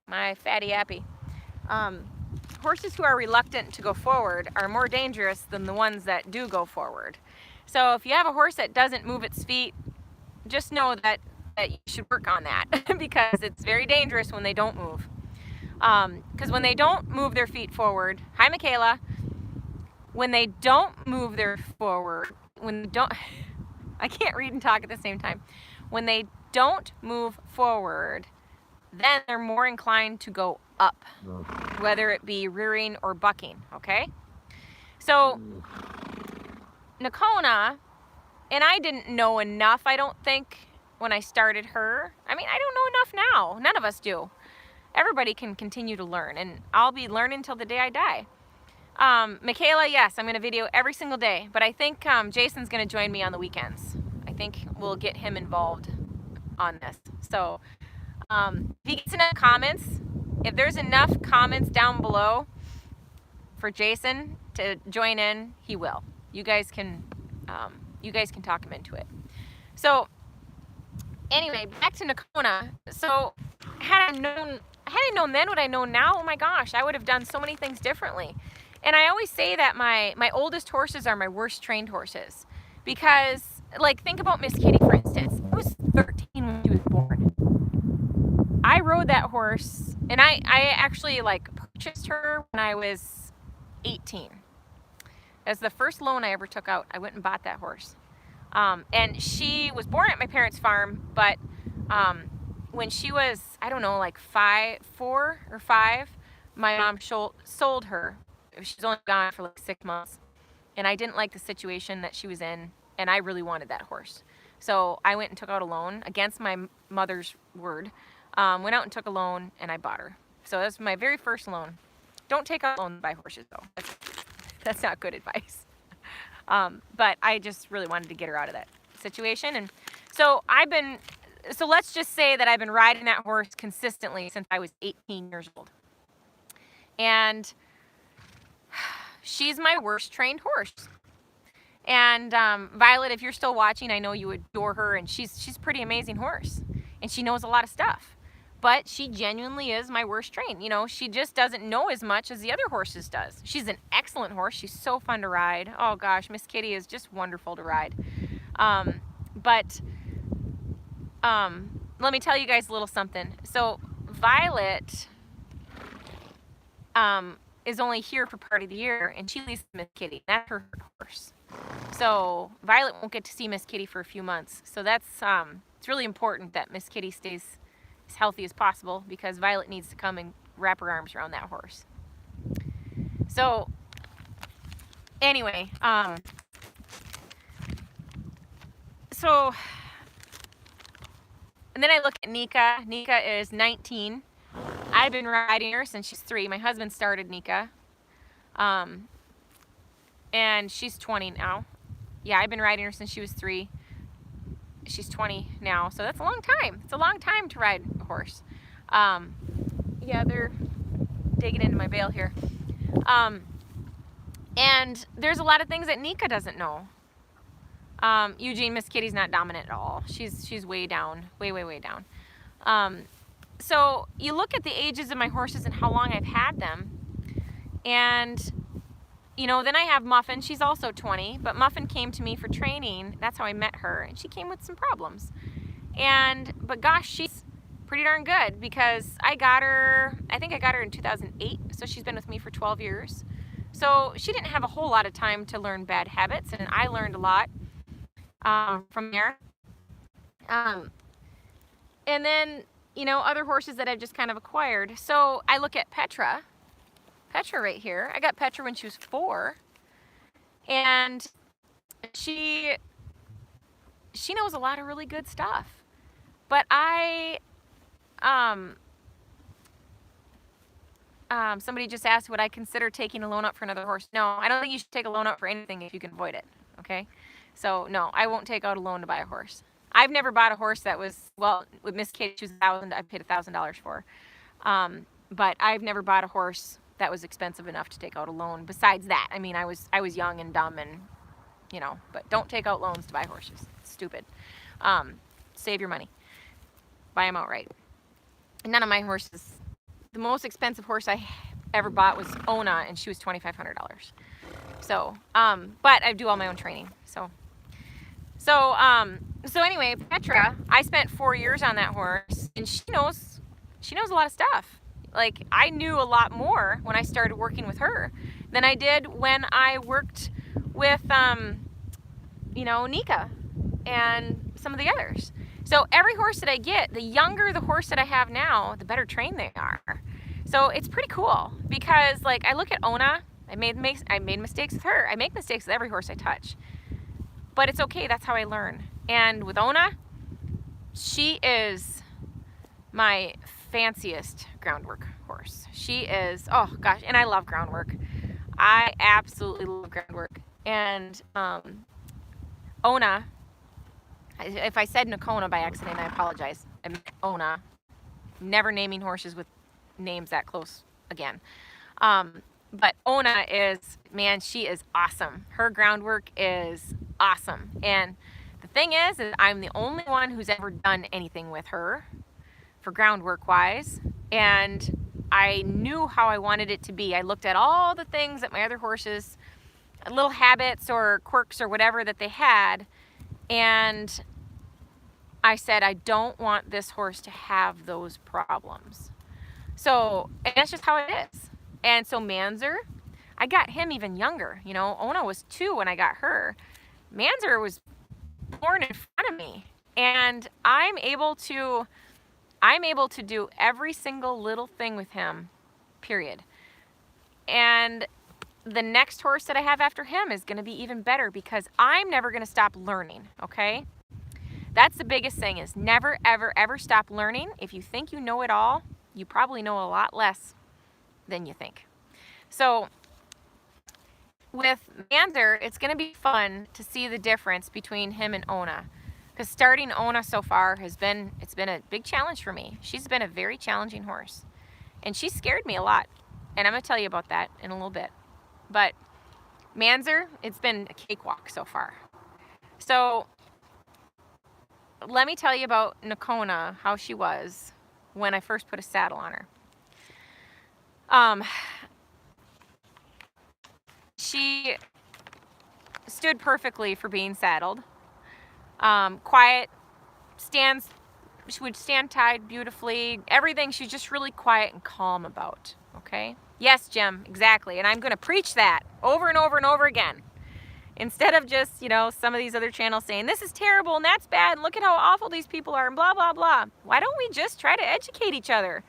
my fatty appy. Horses who are reluctant to go forward are more dangerous than the ones that do go forward. So if you have a horse that doesn't move its feet, just know that you should work on that because it's very dangerous when they don't move. Because when they don't move their feet forward, hi Michaela, when they don't move their forward, I can't read and talk at the same time. When they don't move forward, then they're more inclined to go up, whether it be rearing or bucking, okay? So, Nocona, and I didn't know enough, I don't think, when I started her. I mean, I don't know enough now. None of us do. Everybody can continue to learn, and I'll be learning till the day I die. Michaela, yes, I'm going to video every single day, but I think Jason's going to join me on the weekends. I think we'll get him involved on this. So, if he gets enough comments, if there's enough comments down below for Jason to join in, he will. You guys can talk him into it. So, anyway, back to Nocona. So, had I known then what I know now, oh my gosh, I would have done so many things differently. And I always say that my oldest horses are my worst trained horses. Because, like, think about Miss Kitty, for instance. It was horse, and I actually like purchased her when I was 18. As the first loan I ever took out, I went and bought that horse. And she was born at my parents' farm, but when she was, I don't know, like 4 or 5, my mom sold her. She's only gone for like 6 months. And I didn't like the situation that she was in, and I really wanted that horse. So I went and took out a loan against my mother's word. Went out and took a loan, and I bought her. So that's my very first loan. Don't take out loans to buy horses, though. That's not good advice. But I just really wanted to get her out of that situation. And so let's just say that I've been riding that horse consistently since I was 18 years old. And she's my worst trained horse. And Violet, if you're still watching, I know you adore her, and she's a pretty amazing horse, and she knows a lot of stuff. But she genuinely is my worst trained. You know, she just doesn't know as much as the other horses does. She's an excellent horse. She's so fun to ride. Oh gosh, Miss Kitty is just wonderful to ride. But let me tell you guys a little something. So Violet is only here for part of the year, and she leaves Miss Kitty. That's her horse. So Violet won't get to see Miss Kitty for a few months. So that's it's really important that Miss Kitty stays as healthy as possible, because Violet needs to come and wrap her arms around that horse. So anyway, so and then I look at Nika. Nika is 19. I've been riding her since she's 3. My husband started Nika. And she's 20 now. Yeah, I've been riding her since she was 3. She's 20 now, so that's a long time. It's a long time to ride a horse. Yeah, they're digging into my bale here. And there's a lot of things that Nika doesn't know. Eugene, Miss Kitty's not dominant at all. She's way down, way down. So you look at the ages of my horses and how long I've had them, and you know, then I have Muffin. She's also 20, but Muffin came to me for training. That's how I met her, and she came with some problems. But gosh, she's pretty darn good, because I think I got her in 2008, so she's been with me for 12 years. So she didn't have a whole lot of time to learn bad habits, and I learned a lot from there. And then, you know, other horses that I've just kind of acquired. So I look at Petra right here. I got Petra when she was 4, and she knows a lot of really good stuff. But somebody just asked, would I consider taking a loan up for another horse? No, I don't think you should take a loan up for anything if you can avoid it. Okay, so no, I won't take out a loan to buy a horse. I've never bought a horse that was, well, with Miss Kitty, she was $1,000. I paid $1,000 for. But I've never bought a horse that was expensive enough to take out a loan. Besides that, I mean, I was young and dumb, and you know. But don't take out loans to buy horses. It's stupid. Save your money. Buy them outright. And none of my horses. The most expensive horse I ever bought was Ona, and she was $2,500. So, but I do all my own training. So anyway, Petra, I spent 4 years on that horse, and she knows a lot of stuff. Like, I knew a lot more when I started working with her than I did when I worked with, you know, Nika and some of the others. So every horse that I get, the younger the horse that I have now, the better trained they are. So it's pretty cool, because like, I look at Ona, I made mistakes with her. I make mistakes with every horse I touch, but it's okay. That's how I learn. And with Ona, she is my fanciest groundwork horse. She is, oh gosh, and I love groundwork. I absolutely love groundwork. And Ona, if I said Nocona by accident, I apologize. I meant Ona. Never naming horses with names that close again. But Ona is, man, she is awesome. Her groundwork is awesome. And the thing is I'm the only one who's ever done anything with her for groundwork wise, and I knew how I wanted it to be. I looked at all the things that my other horses, little habits or quirks or whatever that they had, and I said, I don't want this horse to have those problems. So, and that's just how it is. And so Manzer, I got him even younger. You know, Ona was 2 when I got her. Manzer was born in front of me. And I'm able to do every single little thing with him, period. And the next horse that I have after him is going to be even better because I'm never going to stop learning, okay? That's the biggest thing, is never, ever, ever stop learning. If you think you know it all, you probably know a lot less than you think. So with Manzer, it's going to be fun to see the difference between him and Ona. Because starting Ona so far it's been a big challenge for me. She's been a very challenging horse. And she scared me a lot. And I'm going to tell you about that in a little bit. But Manzer, it's been a cakewalk so far. So let me tell you about Nocona, how she was when I first put a saddle on her. She stood perfectly for being saddled. Quiet, she would stand tied beautifully. Everything she's just really quiet and calm about, okay? Yes, Jim, exactly. And I'm going to preach that over and over and over again. Instead of just, you know, some of these other channels saying, this is terrible and that's bad and look at how awful these people are and blah, blah, blah. Why don't we just try to educate each other?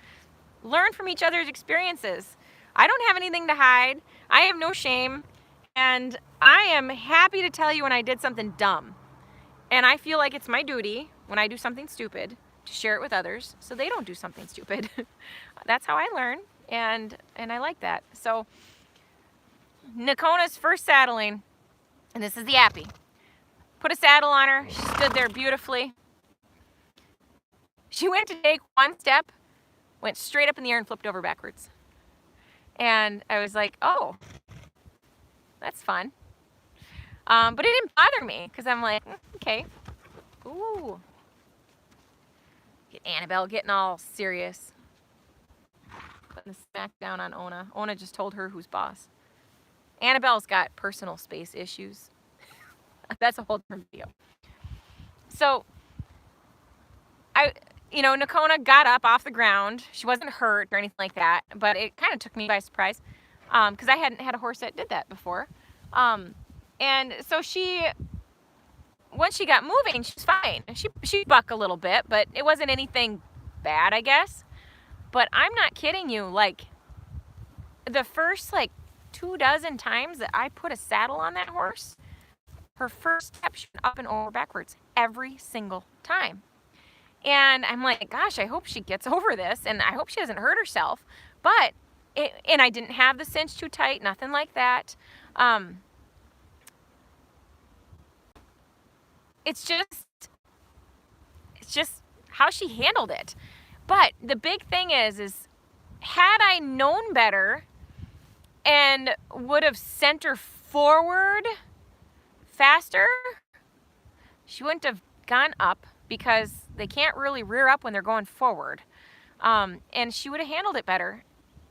Learn from each other's experiences. I don't have anything to hide. I have no shame. And I am happy to tell you when I did something dumb. And I feel like it's my duty when I do something stupid to share it with others so they don't do something stupid. That's how I learn. And I like that. So Nocona's first saddling, and this is the Appy. Put a saddle on her. She stood there beautifully. She went to take one step, went straight up in the air and flipped over backwards. And I was like, oh, that's fun. But it didn't bother me because I'm like, okay. Ooh. Get Annabelle getting all serious. Putting the smack down on Ona. Ona just told her who's boss. Annabelle's got personal space issues. That's a whole different video. So, Nocona got up off the ground. She wasn't hurt or anything like that, but it kind of took me by surprise because I hadn't had a horse that did that before. And so once she got moving, she was fine. She bucked a little bit, but it wasn't anything bad, I guess. But I'm not kidding you. Like, the first, 24 times that I put a saddle on that horse, her first step, she went up and over backwards every single time. And I'm like, gosh, I hope she gets over this, and I hope she doesn't hurt herself. But, and I didn't have the cinch too tight, nothing like that. It's just how she handled it. But the big thing is had I known better and would have sent her forward faster, she wouldn't have gone up because they can't really rear up when they're going forward. And she would have handled it better.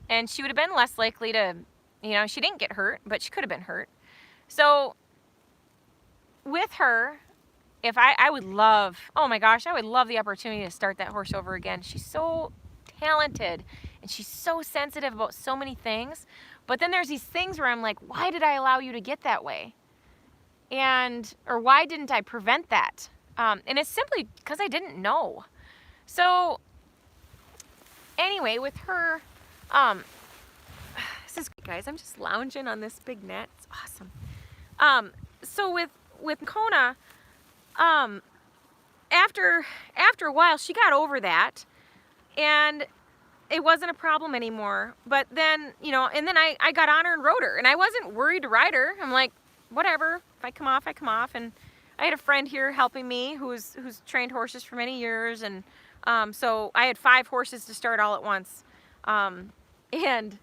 And she would have been less likely to, she didn't get hurt, but she could have been hurt. So with her, if I would love, oh my gosh, I would love the opportunity to start that horse over again. She's so talented and she's so sensitive about so many things. But then there's these things where I'm like, why did I allow you to get that way? Or why didn't I prevent that? And it's simply because I didn't know. So anyway, with her, this is great, guys. I'm just lounging on this big net. It's awesome. So with Kona, after a while, she got over that, and it wasn't a problem anymore. But then, and then I got on her and rode her, and I wasn't worried to ride her. I'm like, whatever, if I come off, I come off. And I had a friend here helping me who's trained horses for many years, and so I had 5 horses to start all at once. And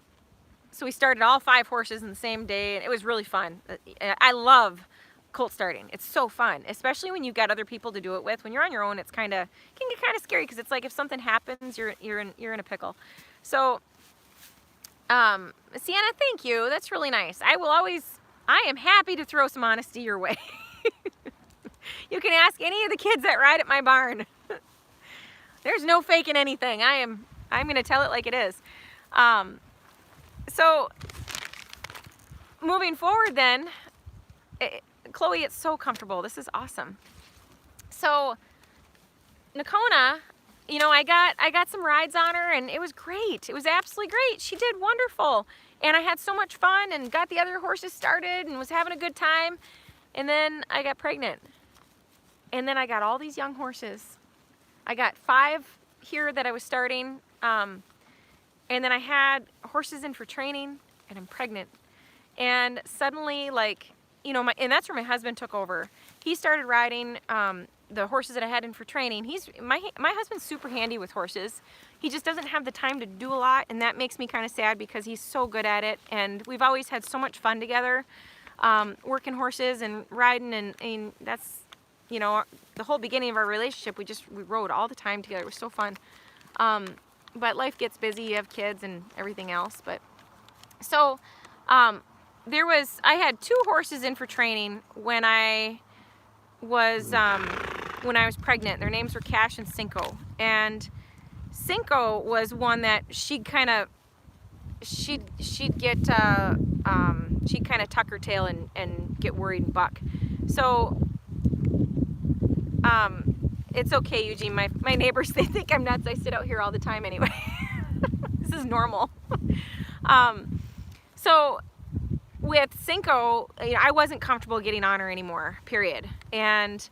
so we started all 5 horses in the same day, and it was really fun. I love colt starting. It's so fun, especially when you've got other people to do it with. When you're on your own, it can get kind of scary because it's like if something happens, you're in a pickle. So, Sienna, thank you. That's really nice. I am happy to throw some honesty your way. You can ask any of the kids that ride at my barn. There's no faking anything. I am I'm going to tell it like it is. So moving forward then, Chloe, it's so comfortable. This is awesome. So Nocona, you know, I got some rides on her and it was great. It was absolutely great. She did wonderful. And I had so much fun and got the other horses started and was having a good time. And then I got pregnant. And then I got all these young horses. I got 5 here that I was starting. And then I had horses in for training and I'm pregnant. And suddenly, like, you know, and that's where my husband took over. He started riding the horses that I had in for training. My husband's super handy with horses. He just doesn't have the time to do a lot, and that makes me kind of sad because he's so good at it. And we've always had so much fun together, working horses and riding, and that's, you know, the whole beginning of our relationship. We rode all the time together. It was so fun. But life gets busy. You have kids and everything else. But so I had 2 horses in for training when I was pregnant. Their names were Cash and Cinco. And Cinco was one that she'd kind of tuck her tail and get worried and buck. So it's okay, Eugene. My neighbors, they think I'm nuts. I sit out here all the time anyway. This is normal. So with Cinco, you know, I wasn't comfortable getting on her anymore, period. And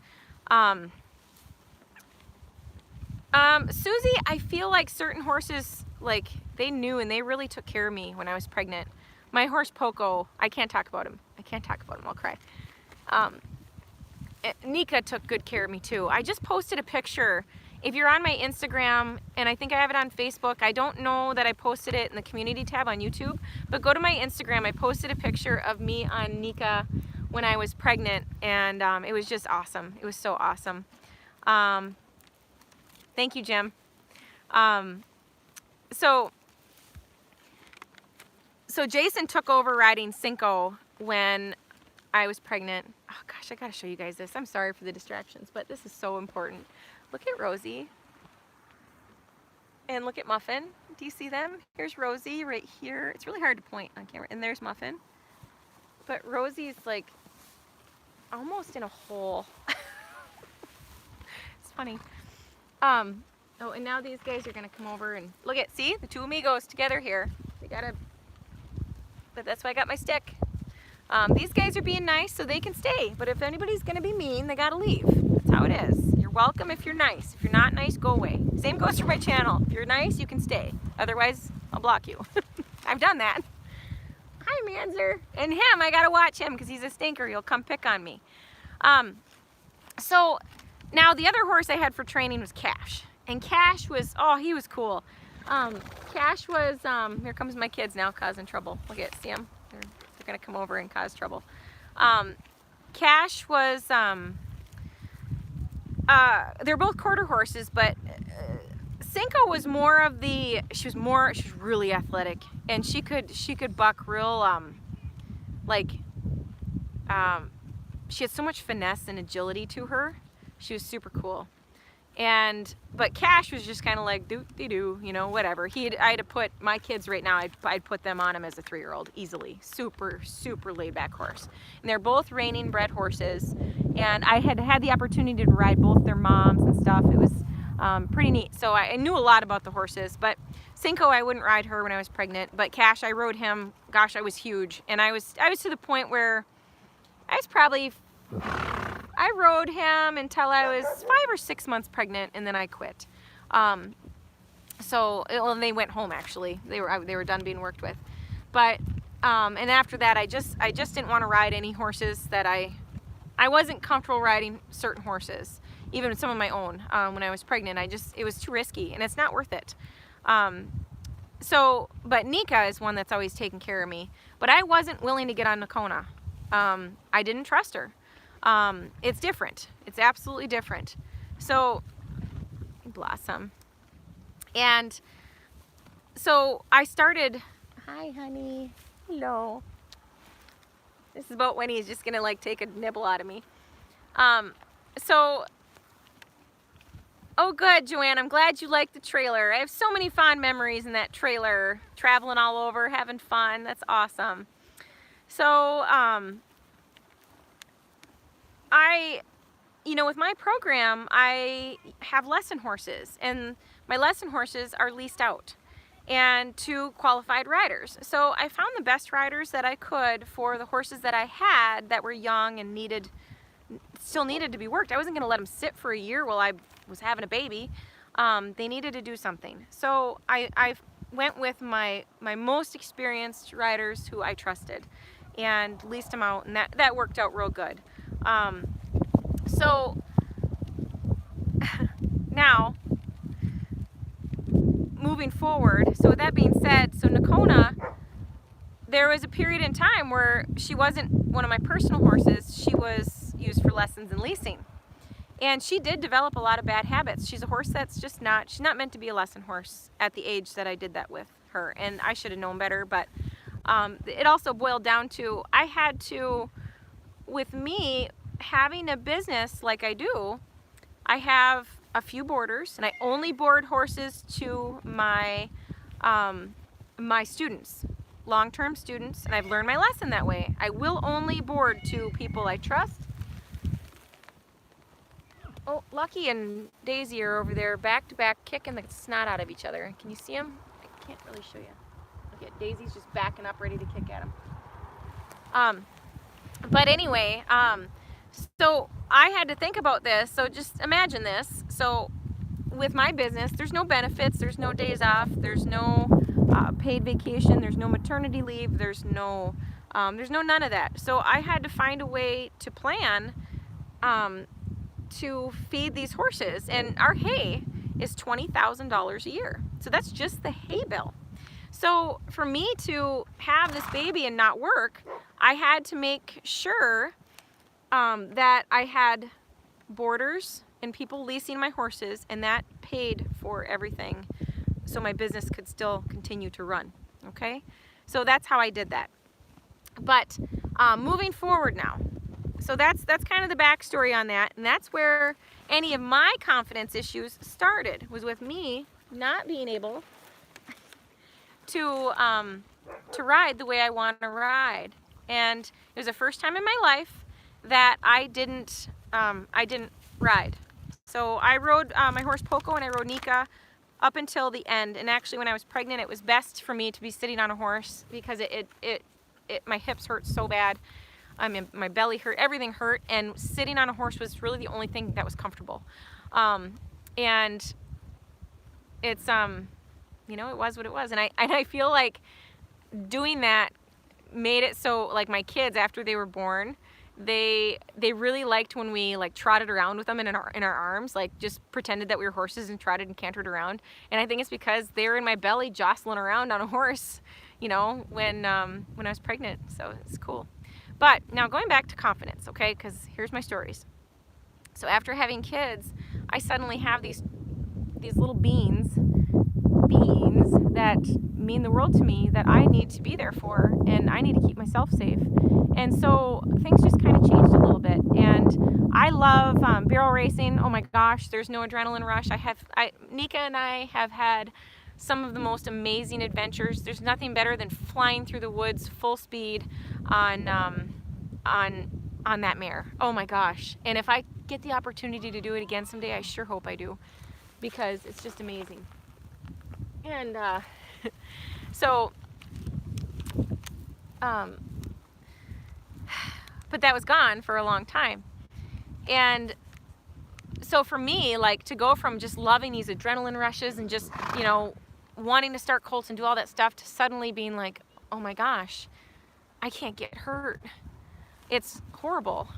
Susie, I feel like certain horses, like, they knew and they really took care of me when I was pregnant. My horse Poco, I can't talk about him. I'll cry. Nika took good care of me too. I just posted a picture. If you're on my Instagram, and I think I have it on Facebook, I don't know that I posted it in the community tab on YouTube, but go to my Instagram. I posted a picture of me on Nika when I was pregnant, and it was just awesome. It was so awesome. Thank you, Jim. So Jason took over riding Cinco when I was pregnant. Oh gosh, I gotta show you guys this. I'm sorry for the distractions, but this is so important. Look at Rosie. And look at Muffin. Do you see them? Here's Rosie right here. It's really hard to point on camera. And there's Muffin. But Rosie's like almost in a hole. It's funny. Oh, and now these guys are gonna come over and look at, see, the 2 amigos together here. They gotta, but that's why I got my stick. These guys are being nice so they can stay, but if anybody's gonna be mean, they gotta leave. That's how it is. You're welcome if you're nice. If you're not nice, go away. Same goes for my channel. If you're nice, you can stay. Otherwise, I'll block you. I've done that. Hi, Manzer. And him, I gotta watch him because he's a stinker. He'll come pick on me. So now the other horse I had for training was Cash. And Cash was, oh, he was cool. Cash was, here comes my kids now causing trouble. Look at, see them? They're gonna come over and cause trouble. Cash was, they're both quarter horses, but Cinco was more of the, she was really athletic, and she could buck real, she had so much finesse and agility to her. She was super cool. But Cash was just kind of like doo-dee-doo, you know, whatever. I had to put my kids right now, I'd put them on him as a 3-year-old easily. Super, super laid back horse. And they're both reining bred horses. And I had the opportunity to ride both their moms and stuff. It was pretty neat. So I knew a lot about the horses, but Cinco, I wouldn't ride her when I was pregnant, but Cash, I rode him. Gosh, I was huge. And I was to the point where I rode him until I was 5 or 6 months pregnant, and then I quit. Well, they went home actually. They were done being worked with. But and after that, I just didn't want to ride any horses that I wasn't comfortable riding certain horses, even some of my own. When I was pregnant, it was too risky, and it's not worth it. But Nika is one that's always taken care of me. But I wasn't willing to get on Nocona. I didn't trust her. It's different. It's absolutely different. So, Blossom. And so I started, hi honey, hello. This is about when he's just gonna like take a nibble out of me. So Oh, good, Joanne. I'm glad you liked the trailer. I have so many fond memories in that trailer, traveling all over, having fun. That's awesome. So, with my program, I have lesson horses, and my lesson horses are leased out and to qualified riders. So I found the best riders that I could for the horses that I had that were young and still needed to be worked. I wasn't going to let them sit for a year while I was having a baby. They needed to do something. So I went with my most experienced riders who I trusted and leased them out, and that worked out real good. So now, moving forward, so with that being said, so Nocona, there was a period in time where she wasn't one of my personal horses. She was used for lessons and leasing. And she did develop a lot of bad habits. She's a horse that's just she's not meant to be a lesson horse at the age that I did that with her. And I should have known better, but it also boiled down to, I had to, with me having a business like I do, I have a few boarders, and I only board horses to my my students, long-term students, and I've learned my lesson that way. I will only board to people I trust. Oh, Lucky and Daisy are over there back to back kicking the snot out of each other. Can you see them? I can't really show you. Look at Daisy's just backing up ready to kick at him. But anyway, so I had to think about this. So just imagine this. So with my business, there's no benefits, there's no days off, there's no paid vacation, there's no maternity leave, there's no none of that. So I had to find a way to plan to feed these horses, and our hay is $20,000 a year. So that's just the hay bill. So for me to have this baby and not work, I had to make sure that I had boarders and people leasing my horses, and that paid for everything so my business could still continue to run. Okay, so that's how I did that. But moving forward now, so that's kind of the backstory on that, and that's where any of my confidence issues started, was with me not being able to ride the way I want to ride. And it was the first time in my life that I didn't ride. So I rode my horse Poco, and I rode Nika up until the end. And actually, when I was pregnant, it was best for me to be sitting on a horse because my hips hurt so bad. I mean, my belly hurt, everything hurt, and sitting on a horse was really the only thing that was comfortable. And it's it was what it was, and I feel like doing that made it so, like, my kids, after they were born, they really liked when we like trotted around with them in our arms, like just pretended that we were horses and trotted and cantered around. And I think it's because they were in my belly jostling around on a horse, when I was pregnant. So it's cool. But now going back to confidence, okay? Because here's my stories. So after having kids, I suddenly have these little beings that mean the world to me, that I need to be there for, and I need to keep myself safe. And so things just kind of changed a little bit. And I love barrel racing. Oh my gosh, there's no adrenaline rush. Nika and I have had some of the most amazing adventures. There's nothing better than flying through the woods full speed on that mare. Oh my gosh. And if I get the opportunity to do it again someday, I sure hope I do, because it's just amazing. And but that was gone for a long time. And so for me, like, to go from just loving these adrenaline rushes and just, wanting to start colts and do all that stuff, to suddenly being like, oh my gosh, I can't get hurt. It's horrible.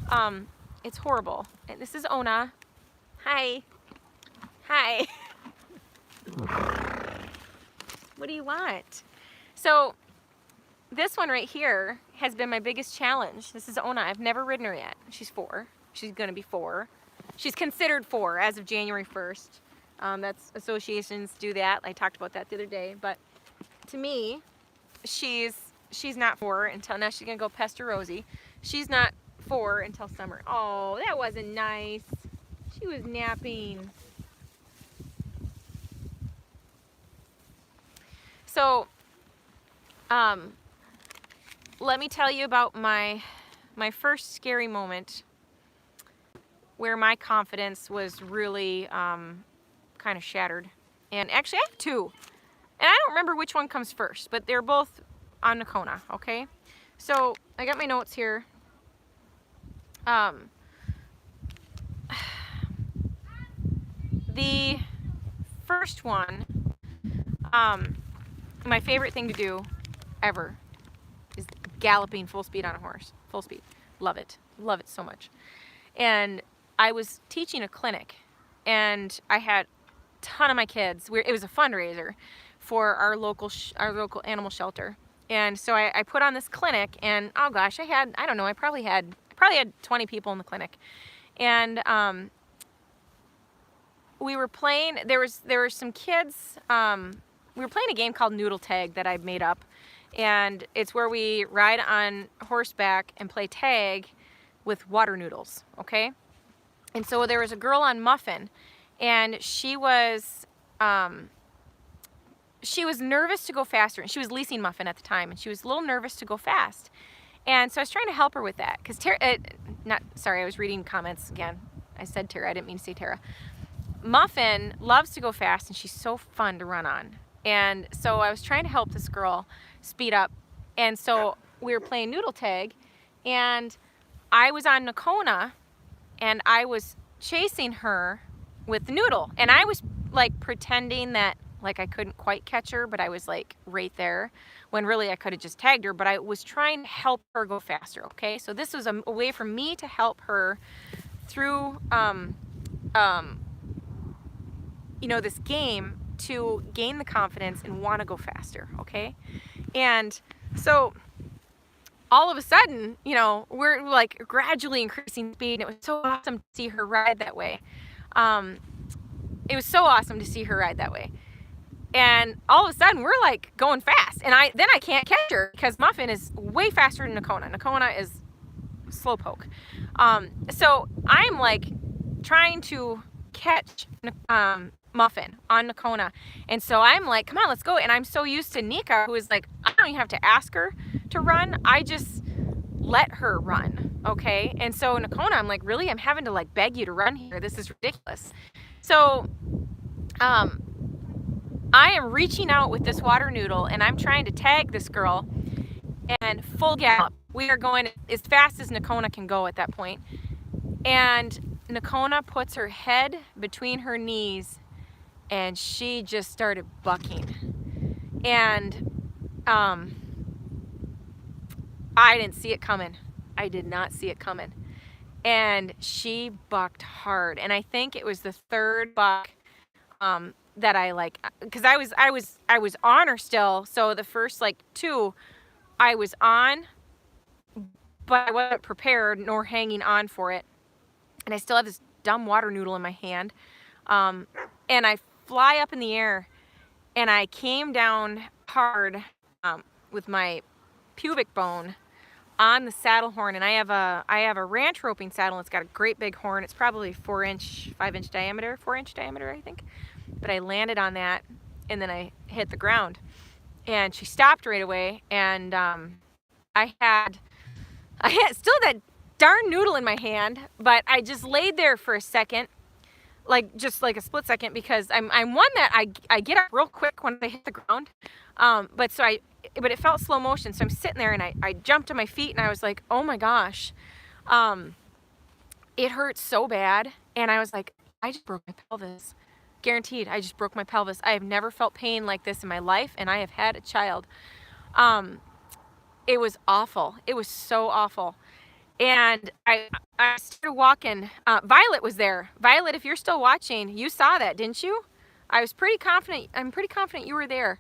It's horrible. And this is Ona. Hi. Hi. What do you want? So this one right here has been my biggest challenge. This is Ona. I've never ridden her yet. She's 4. She's gonna be 4. She's considered 4 as of January 1st. That's associations do that. I talked about that the other day. But to me, she's not 4 until now. She's gonna go pester Rosie. She's not 4 until summer. Oh, that wasn't nice. She was napping. So, let me tell you about my first scary moment where my confidence was really kind of shattered. And actually, I have two. And I don't remember which one comes first, but they're both on Nocona, okay? So, I got my notes here. The first one, my favorite thing to do ever is galloping full speed on a horse. Full speed. Love it. Love it so much. And I was teaching a clinic, and I had a ton of my kids. It was a fundraiser for our local animal shelter. And so I put on this clinic, and oh gosh, I don't know, I probably had 20 people in the clinic. And we were playing, there were some kids, we were playing a game called Noodle Tag that I made up. And it's where we ride on horseback and play tag with water noodles, okay? And so there was a girl on Muffin, and she was nervous to go faster, and she was leasing Muffin at the time, and she was a little nervous to go fast. And so I was trying to help her with that, because I was reading comments again. I said Tara, I didn't mean to say Tara. Muffin loves to go fast, and she's so fun to run on. And so I was trying to help this girl speed up. And so we were playing noodle tag, and I was on Nocona, and I was chasing her with the noodle. And I was like pretending that like I couldn't quite catch her, but I was like right there, when really I could have just tagged her, but I was trying to help her go faster, okay? So this was a way for me to help her through this game to gain the confidence and want to go faster, okay? And so all of a sudden, we're like gradually increasing speed, and it was so awesome to see her ride that way. It was so awesome to see her ride that way. And all of a sudden, we're like going fast, and then I can't catch her because Muffin is way faster than Nocona. Nocona is slowpoke. So I'm like trying to catch Muffin on Nocona, and so I'm like, come on, let's go. And I'm so used to Nika, who is like, I don't even have to ask her to run, I just let her run, okay? And so Nocona, I'm like, really, I'm having to like beg you to run here, this is ridiculous. So I am reaching out with this water noodle, and I'm trying to tag this girl, and full gallop, we are going as fast as Nocona can go at that point. And Nocona puts her head between her knees, and she just started bucking. And I didn't see it coming. I did not see it coming. And she bucked hard. And I think it was the third buck that I like, because I was on her still. So the first like two, I was on, but I wasn't prepared nor hanging on for it. And I still have this dumb water noodle in my hand. And I fly up in the air, and I came down hard with my pubic bone on the saddle horn. And I have a ranch roping saddle. It's got a great big horn. It's probably 5 inch diameter, I think. But I landed on that, and then I hit the ground. And she stopped right away, and I had still that darn noodle in my hand, but I just laid there for a second, just like a split second, because I'm one that I get up real quick when I hit the ground. But it felt slow motion, so I'm sitting there, and I jumped to my feet, and I was like, oh my gosh, it hurt so bad. And I was like, I just broke my pelvis. Guaranteed, I just broke my pelvis. I have never felt pain like this in my life, and I have had a child. It was awful. It was so awful. And I started walking. Violet was there. Violet, if you're still watching, you saw that, didn't you? I'm pretty confident you were there.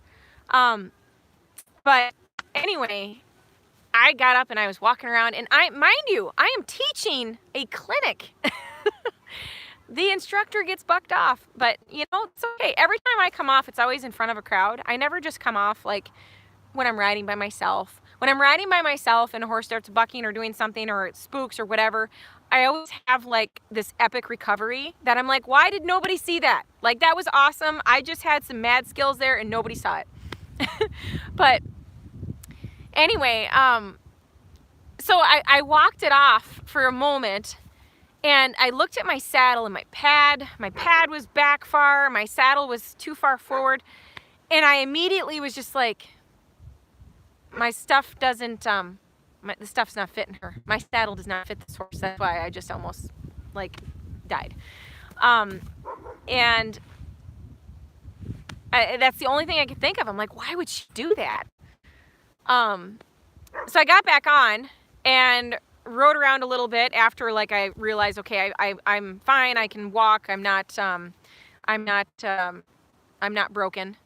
But anyway, I got up and I was walking around, and mind you, I am teaching a clinic. The instructor gets bucked off, but it's okay. Every time I come off, it's always in front of a crowd. I never just come off like when I'm riding by myself. When I'm riding by myself and a horse starts bucking or doing something, or it spooks or whatever, I always have like this epic recovery that I'm like, why did nobody see that? Like, that was awesome. I just had some mad skills there and nobody saw it. But anyway, so I walked it off for a moment, and I looked at my saddle and my pad. My pad was back far, my saddle was too far forward, and I immediately was just like, my stuff doesn't, the stuff's not fitting her. My saddle does not fit this horse. That's why I just almost like died. And that's the only thing I could think of. I'm like, why would she do that? So I got back on and rode around a little bit after, like, I realized, okay, I'm fine. I can walk. I'm not broken.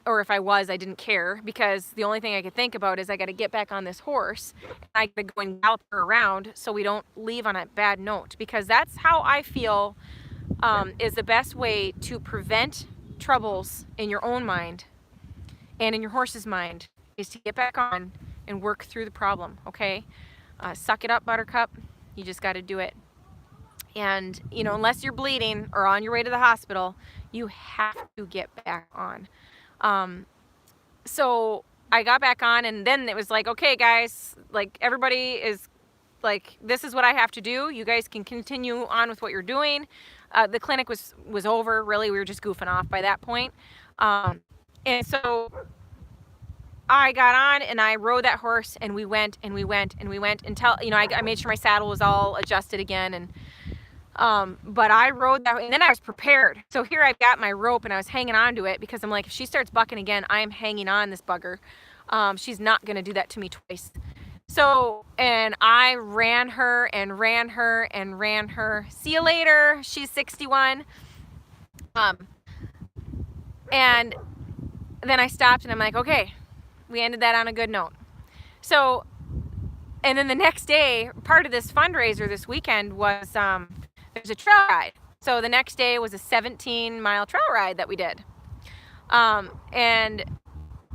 Or if I was, I didn't care, because the only thing I could think about is I got to get back on this horse. I got to go and gallop her around so we don't leave on a bad note, because that's how I feel is the best way to prevent troubles in your own mind and in your horse's mind, is to get back on and work through the problem, okay? Suck it up, Buttercup. You just got to do it. And, you know, unless you're bleeding or on your way to the hospital, you have to get back on. So I got back on, and then it was like, okay, guys, like, everybody is like, this is what I have to do. You guys can continue on with what you're doing. The clinic was over. Really, we were just goofing off by that point. And so I got on and I rode that horse, and we went and we went and we went until, you know, I made sure my saddle was all adjusted again. And but I rode that, and then I was prepared. So here I've got my rope, and I was hanging on to it, because I'm like, if she starts bucking again, I am hanging on this bugger. She's not going to do that to me twice. So, and I ran her and ran her and ran her. See you later. She's 61. And then I stopped, and I'm like, okay, we ended that on a good note. So, and then the next day, part of this fundraiser this weekend was, there's a trail ride. So the next day was a 17-mile trail ride that we did. And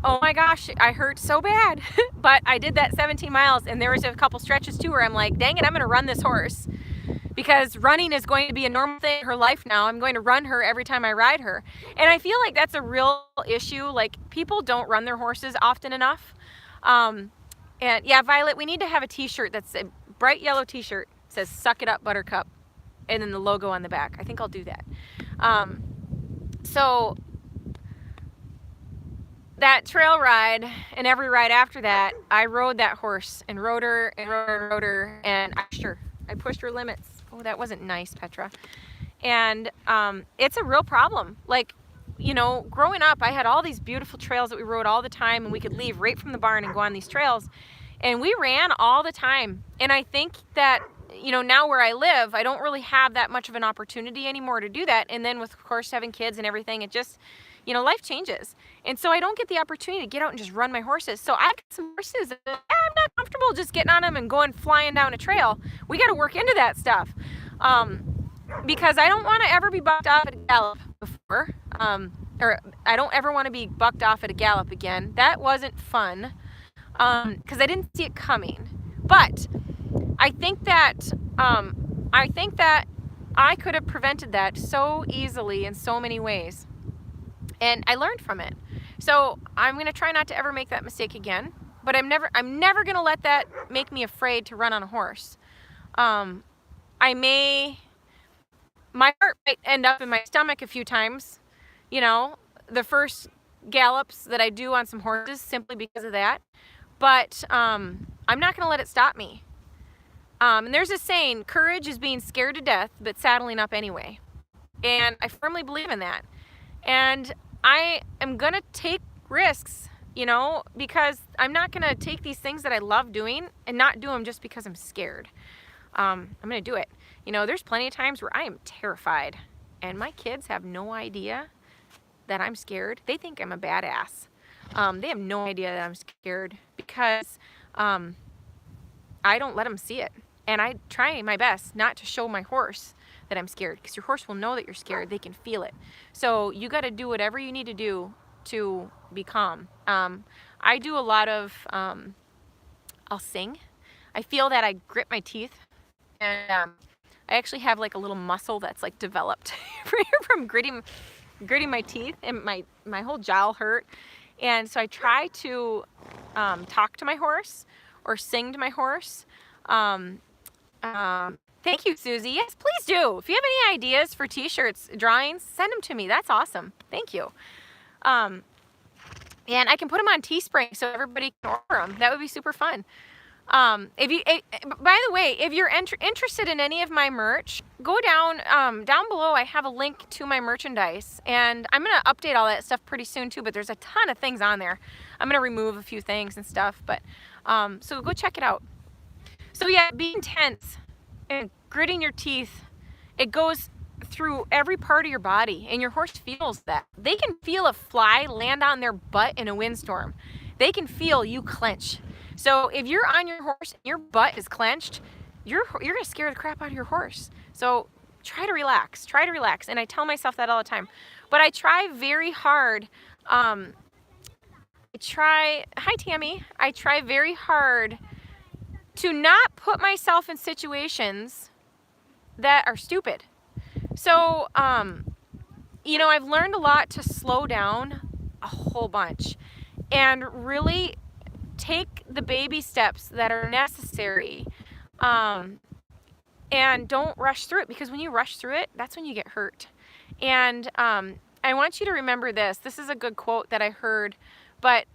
oh my gosh, I hurt so bad. But I did that 17 miles, and there was a couple stretches too where I'm like, dang it, I'm going to run this horse, because running is going to be a normal thing in her life now. I'm going to run her every time I ride her. And I feel like that's a real issue. Like, people don't run their horses often enough. And yeah, Violet, we need to have a t-shirt that's a bright yellow t-shirt, says "Suck It Up, Buttercup," and then the logo on the back. I think I'll do that. So that trail ride and every ride after that, I rode that horse and rode her and rode her and rode her, and I pushed her limits. Oh, that wasn't nice, Petra. And it's a real problem. Like, you know, growing up, I had all these beautiful trails that we rode all the time, and we could leave right from the barn and go on these trails. And we ran all the time. And I think that, you know, now where I live, I don't really have that much of an opportunity anymore to do that. And then with, of course, having kids and everything, it just, you know, life changes. And so I don't get the opportunity to get out and just run my horses. So I've got some horses that I'm not comfortable just getting on them and going flying down a trail. We got to work into that stuff. Because I don't want to ever be bucked off at a gallop before. Or I don't ever want to be bucked off at a gallop again. That wasn't fun. Because I didn't see it coming. But I think that I could have prevented that so easily in so many ways. And I learned from it. So I'm going to try not to ever make that mistake again. But I'm never going to let that make me afraid to run on a horse. My heart might end up in my stomach a few times, you know, the first gallops that I do on some horses, simply because of that. But I'm not going to let it stop me. And there's a saying, courage is being scared to death, but saddling up anyway. And I firmly believe in that. And I am going to take risks, you know, because I'm not going to take these things that I love doing and not do them just because I'm scared. I'm going to do it. You know, there's plenty of times where I am terrified, and my kids have no idea that I'm scared. They think I'm a badass. They have no idea that I'm scared, because I don't let them see it. And I try my best not to show my horse that I'm scared, because your horse will know that you're scared. They can feel it. So you got to do whatever you need to do to be calm. I do a lot of, I'll sing. I feel that I grit my teeth, and I actually have like a little muscle that's like developed from gritting my teeth, and my whole jaw hurt. And so I try to talk to my horse or sing to my horse. Thank you, Susie. Yes, please do. If you have any ideas for t-shirts, drawings, send them to me. That's awesome. Thank you. And I can put them on Teespring so everybody can order them. That would be super fun. By the way, if you're interested in any of my merch, go down below. I have a link to my merchandise, and I'm gonna update all that stuff pretty soon too. But there's a ton of things on there. I'm gonna remove a few things and stuff, but so go check it out. So yeah, being tense and gritting your teeth, it goes through every part of your body, and your horse feels that. They can feel a fly land on their butt in a windstorm. They can feel you clench. So if you're on your horse and your butt is clenched, you're gonna scare the crap out of your horse. So try to relax, and I tell myself that all the time. But I try very hard, hi Tammy, I try very hard to not put myself in situations that are stupid. So, you know, I've learned a lot to slow down a whole bunch and really take the baby steps that are necessary, and don't rush through it, because when you rush through it, that's when you get hurt. And I want you to remember this. This is a good quote that I heard, but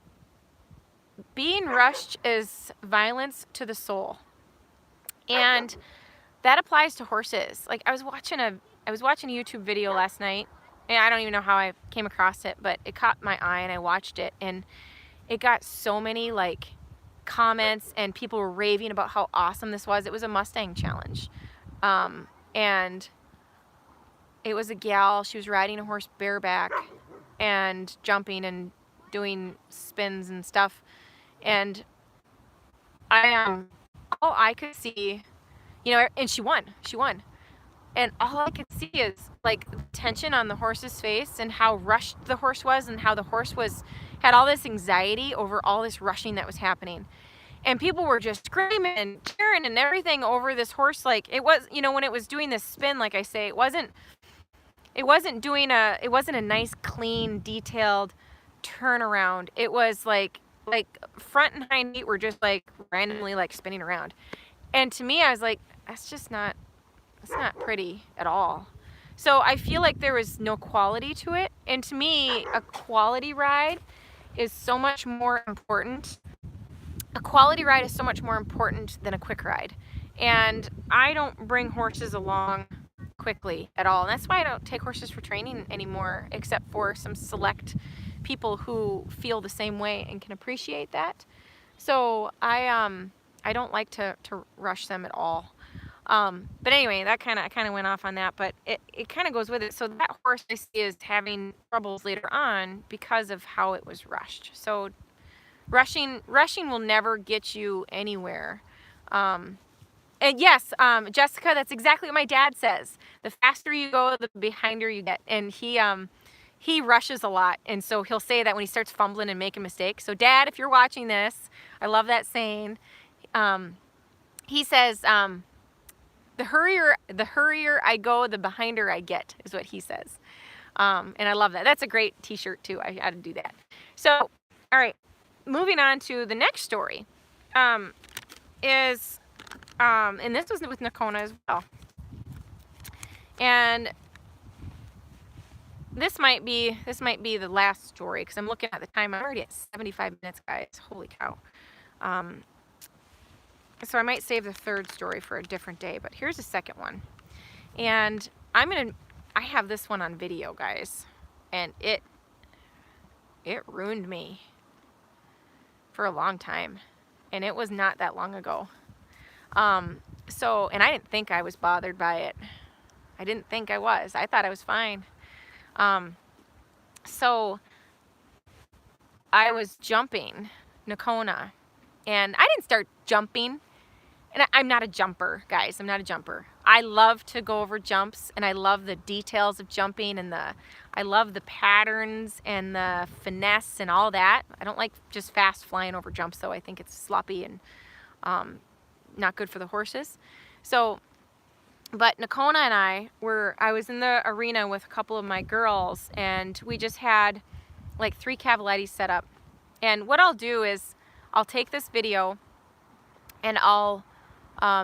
being rushed is violence to the soul. And that applies to horses. Like I was watching a YouTube video last night, and I don't even know how I came across it, but it caught my eye and I watched it, and it got so many like comments, and people were raving about how awesome this was. It was a Mustang challenge. And it was a gal, she was riding a horse bareback and jumping and doing spins and stuff. And all I could see, you know, and she won. And all I could see is like tension on the horse's face, and how rushed the horse was, and how the horse had all this anxiety over all this rushing that was happening. And people were just screaming and cheering and everything over this horse. Like it was, you know, when it was doing this spin, like I say, it wasn't a nice, clean, detailed turnaround. It was like front and hind feet were just like randomly like spinning around. And to me, I was like, that's not pretty at all. So I feel like there was no quality to it. And to me, a quality ride is so much more important. A quality ride is so much more important than a quick ride. And I don't bring horses along quickly at all. And that's why I don't take horses for training anymore, except for some select people who feel the same way and can appreciate that. So I don't like to rush them at all. But anyway, that kind of went off on that, but it kind of goes with it. So that horse I see is having troubles later on because of how it was rushed. So rushing will never get you anywhere. And yes, Jessica, that's exactly what my dad says. The faster you go, the behinder you get. And he rushes a lot, and so he'll say that when he starts fumbling and making mistakes. So Dad, if you're watching this, I love that saying. He says, the hurrier I go, the behinder I get, is what he says. And I love that. That's a great t-shirt too. I had to do that. So, all right, moving on to the next story, and this was with Nocona as well. And this might be the last story, because I'm looking at the time. I'm already at 75 minutes, guys. Holy cow. So I might save the third story for a different day, but here's the second one. And I have this one on video, guys, and it ruined me for a long time, and it was not that long ago. So, and I didn't think I was bothered by it. I didn't think I was. I thought I was fine. So I was jumping Nocona, and I didn't start jumping. And I'm not a jumper, guys. I'm not a jumper. I love to go over jumps, and I love the details of jumping, and I love the patterns and the finesse and all that. I don't like just fast flying over jumps, though. I think it's sloppy and not good for the horses. So, but Nocona and I was in the arena with a couple of my girls, and we just had like 3 cavalettis set up, And what I'll do is I'll take this video and I'll,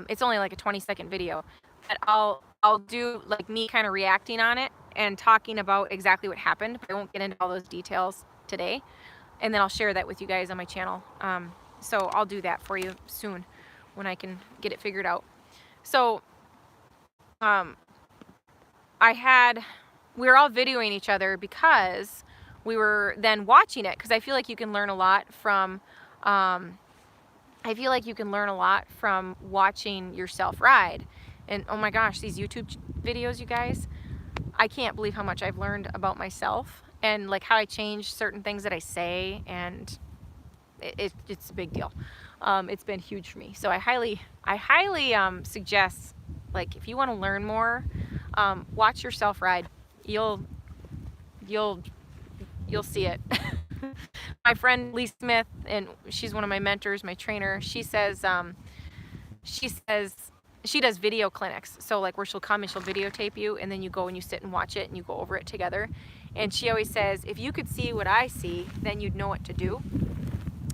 it's only like a 20-second video, but I'll do like me kind of reacting on it and talking about exactly what happened. But I won't get into all those details today. And then I'll share that with you guys on my channel. So I'll do that for you soon when I can get it figured out. So we were all videoing each other because we were then watching it, because I feel like you can learn a lot from watching yourself ride. And oh my gosh, these YouTube videos, you guys, I can't believe how much I've learned about myself and like how I change certain things that I say, and it's a big deal. It's been huge for me. So I highly suggest, like, if you want to learn more, watch yourself ride. You'll see it. My friend Lee Smith, and she's one of my mentors, my trainer, she says she does video clinics. So like where she'll come and she'll videotape you, and then you go and you sit and watch it and you go over it together. And she always says, if you could see what I see, then you'd know what to do.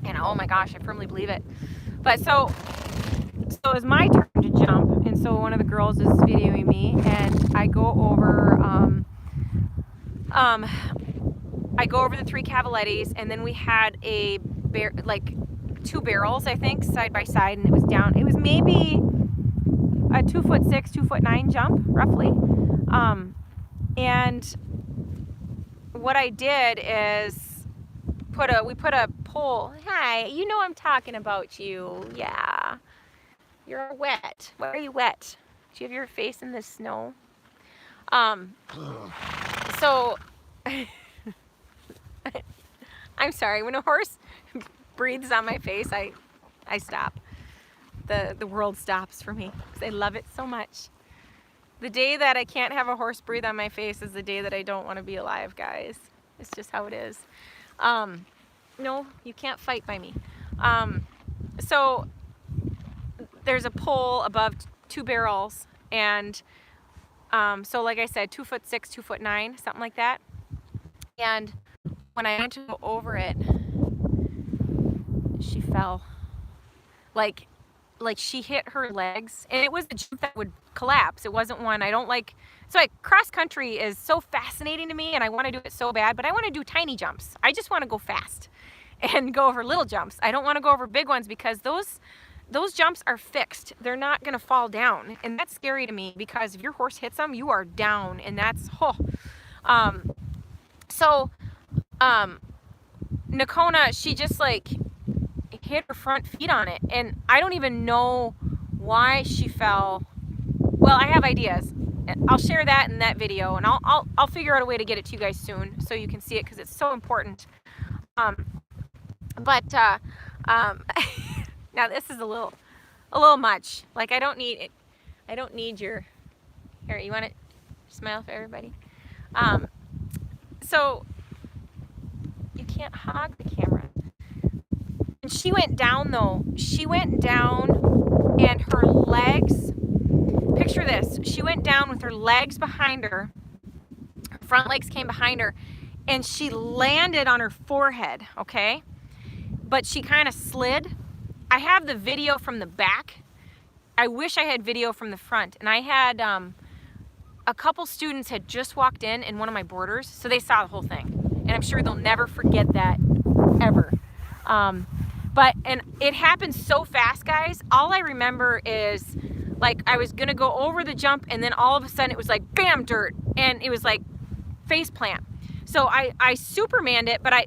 And oh my gosh, I firmly believe it. But so it's my turn to jump, and so one of the girls is videoing me, and I go over the 3 cavalettis, and then we had like 2 barrels, I think, side by side, and it was down. It was maybe a 2'6", 2'9" jump, roughly. And what I did is we put a pole. Hi, you know I'm talking about you. Yeah. You're wet. Why are you wet? Do you have your face in the snow? So I'm sorry, when a horse breathes on my face, I stop. The world stops for me because I love it so much. The day that I can't have a horse breathe on my face is the day that I don't want to be alive, guys. It's just how it is. No, you can't fight by me. So there's a pole above 2 barrels, and so like I said, 2'6", 2'9", something like that. And when I went to go over it, she fell. Like she hit her legs, and it was a jump that would collapse. It wasn't one I don't like. So like cross country is so fascinating to me, and I want to do it so bad, but I want to do tiny jumps. I just want to go fast and go over little jumps. I don't want to go over big ones, because those jumps are fixed. They're not going to fall down, and that's scary to me, because if your horse hits them, you are down, and that's Nocona, she just like hit her front feet on it, and I don't even know why she fell. Well, I have ideas. I'll share that in that video, and I'll figure out a way to get it to you guys soon so you can see it, because it's so important. Now this is a little much. Like I don't need it. I don't need your. Here, you want to smile for everybody? So you can't hog the camera. And she went down though. She went down, and her legs. Picture this. She went down with her legs behind her. Her front legs came behind her, and she landed on her forehead. Okay, but she kind of slid. I have the video from the back. I wish I had video from the front. And I had a couple students had just walked in one of my boarders, so they saw the whole thing. And I'm sure they'll never forget that, ever. And it happened so fast, guys. All I remember is, like, I was gonna go over the jump, and then all of a sudden it was like, bam, dirt. And it was like face plant. So I Supermaned it, but I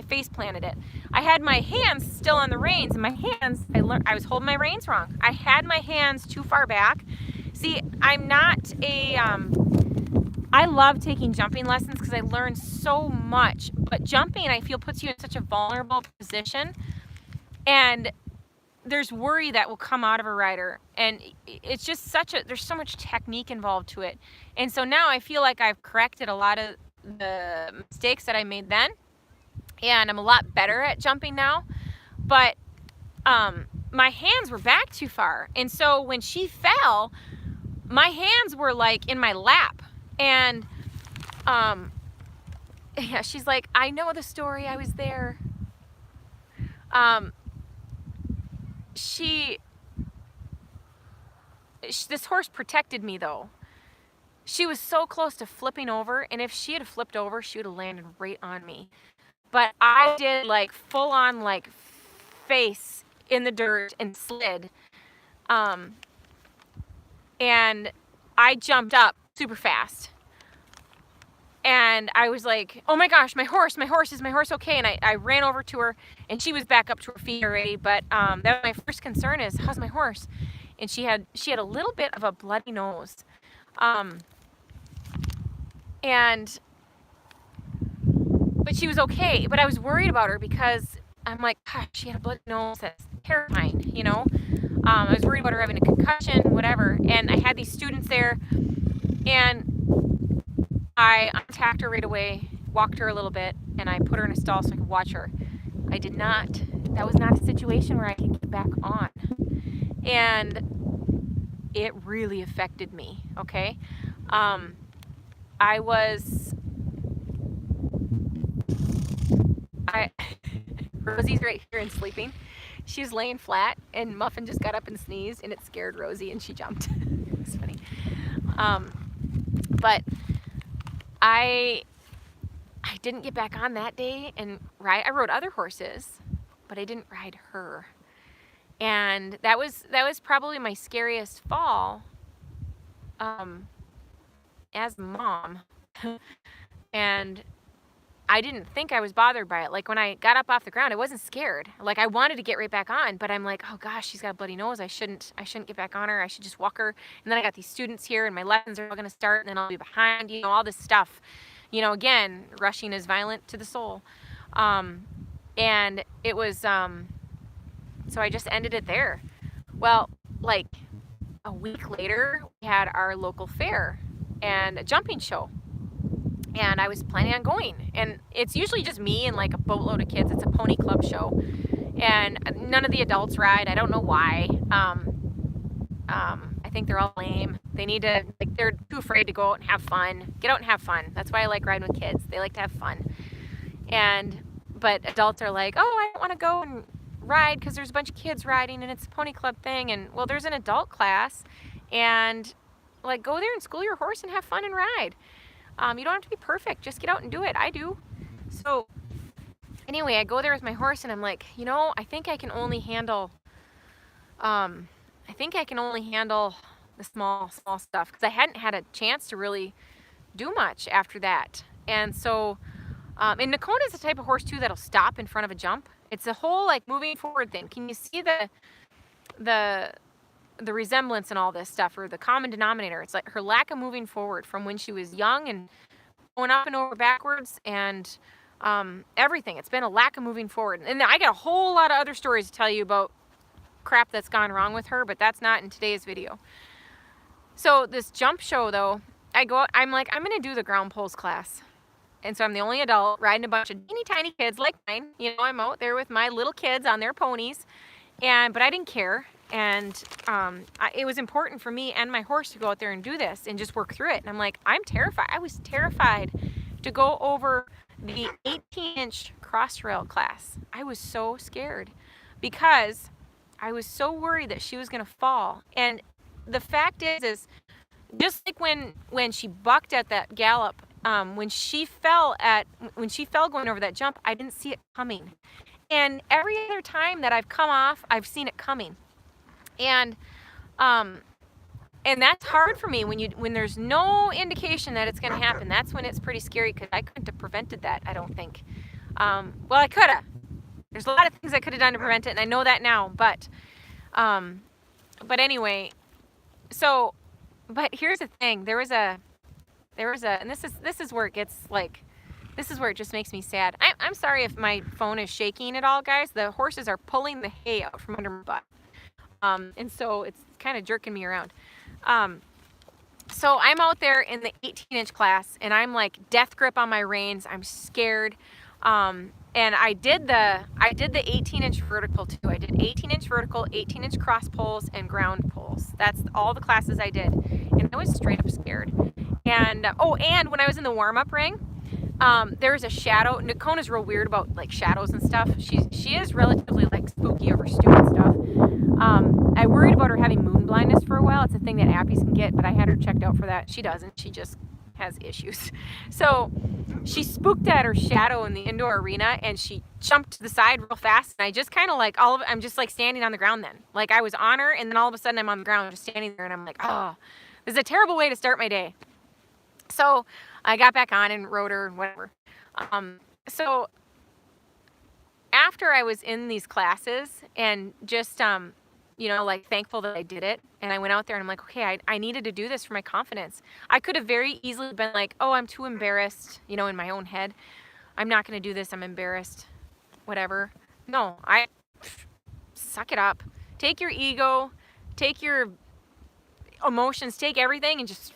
face planted it. I had my hands still on the reins, and my hands, I was holding my reins wrong. I had my hands too far back. See, I'm not I love taking jumping lessons because I learn so much, but jumping, I feel, puts you in such a vulnerable position, and there's worry that will come out of a rider, and it's just there's so much technique involved to it. And so now I feel like I've corrected a lot of the mistakes that I made then, and I'm a lot better at jumping now, but my hands were back too far. And so when she fell, my hands were like in my lap, and yeah, she's like, I know the story. I was there. She this horse protected me though. She was so close to flipping over, and if she had flipped over, she would have landed right on me. But I did like full on like face in the dirt and slid. And I jumped up super fast. And I was like, oh my gosh, is my horse okay? And I ran over to her, and she was back up to her feet already. But that was my first concern is, how's my horse? And she had a little bit of a bloody nose. But she was okay. But I was worried about her because I'm like, gosh, she had a bloody nose. That's terrifying, you know? I was worried about her having a concussion, whatever. And I had these students there, and I untacked her right away, walked her a little bit, and I put her in a stall so I could watch her. That was not a situation where I could get back on. And it really affected me, okay? Rosie's right here and sleeping. She was laying flat, and Muffin just got up and sneezed, and it scared Rosie, and she jumped. It's funny. But I didn't get back on that day and ride. I rode other horses, but I didn't ride her. And that was probably my scariest fall as a mom. And I didn't think I was bothered by it. Like when I got up off the ground, I wasn't scared. Like I wanted to get right back on, but I'm like, oh gosh, she's got a bloody nose. I shouldn't get back on her. I should just walk her. And then I got these students here, and my lessons are all going to start, and then I'll be behind, you know, all this stuff. You know, again, rushing is violent to the soul. And it was, so I just ended it there. Well, like a week later, we had our local fair and a jumping show. And I was planning on going. And it's usually just me and like a boatload of kids. It's a pony club show. And none of the adults ride. I don't know why. I think they're all lame. They need to, like, they're too afraid to go out and have fun. Get out and have fun. That's why I like riding with kids. They like to have fun. But adults are like, oh, I don't want to go and ride because there's a bunch of kids riding and it's a pony club thing. And well, there's an adult class, and like go there and school your horse and have fun and ride. You don't have to be perfect. Just get out and do it. I do. So anyway, I go there with my horse, and I'm like, you know, I think I can only handle the small stuff, because I hadn't had a chance to really do much after that. And so, and Nocona is the type of horse too that'll stop in front of a jump. It's a whole like moving forward thing. Can you see the resemblance in all this stuff, or the common denominator? It's like her lack of moving forward from when she was young and going up and over backwards, and everything. It's been a lack of moving forward. And I got a whole lot of other stories to tell you about crap that's gone wrong with her, but that's not in today's video. So this jump show though, I go out, I'm like, I'm gonna do the ground poles class. And so I'm the only adult riding a bunch of teeny tiny kids like mine. You know, I'm out there with my little kids on their ponies, but I didn't care. And it was important for me and my horse to go out there and do this and just work through it. And I'm like, I'm terrified. I was terrified to go over the 18-inch cross rail class. I was so scared because I was so worried that she was gonna fall. And the fact is just like when she bucked at that gallop, when she fell going over that jump, I didn't see it coming. And every other time that I've come off, I've seen it coming. And that's hard for me when there's no indication that it's going to happen. That's when it's pretty scary, because I couldn't have prevented that, I don't think. Well, I could have. There's a lot of things I could have done to prevent it, and I know that now. But anyway, so, but here's the thing. There was a, and this is where it gets like, this is where it just makes me sad. I'm sorry if my phone is shaking at all, guys. The horses are pulling the hay out from under my butt. And so it's kind of jerking me around. So I'm out there in the 18-inch class, and I'm like death grip on my reins. I'm scared. And I did the 18-inch vertical too. I did 18-inch vertical, 18-inch cross poles, and ground poles. That's all the classes I did. And I was straight up scared. And, and when I was in the warm-up ring, There's a shadow. Nocona's real weird about like shadows and stuff. She is relatively like spooky over stupid stuff. I worried about her having moon blindness for a while. It's a thing that appies can get, but I had her checked out for that. She doesn't. She just has issues. So she spooked at her shadow in the indoor arena, and she jumped to the side real fast. And I just kind of like I'm just like standing on the ground then. Like I was on her, and then all of a sudden I'm on the ground just standing there, and I'm like, oh, this is a terrible way to start my day. So I got back on and rode her and whatever. So after I was in these classes and just, you know, like thankful that I did it, and I went out there and I'm like, okay, I needed to do this for my confidence. I could have very easily been like, oh, I'm too embarrassed, you know, in my own head. I'm not going to do this. I'm embarrassed, whatever. No, suck it up. Take your ego, take your emotions, take everything and just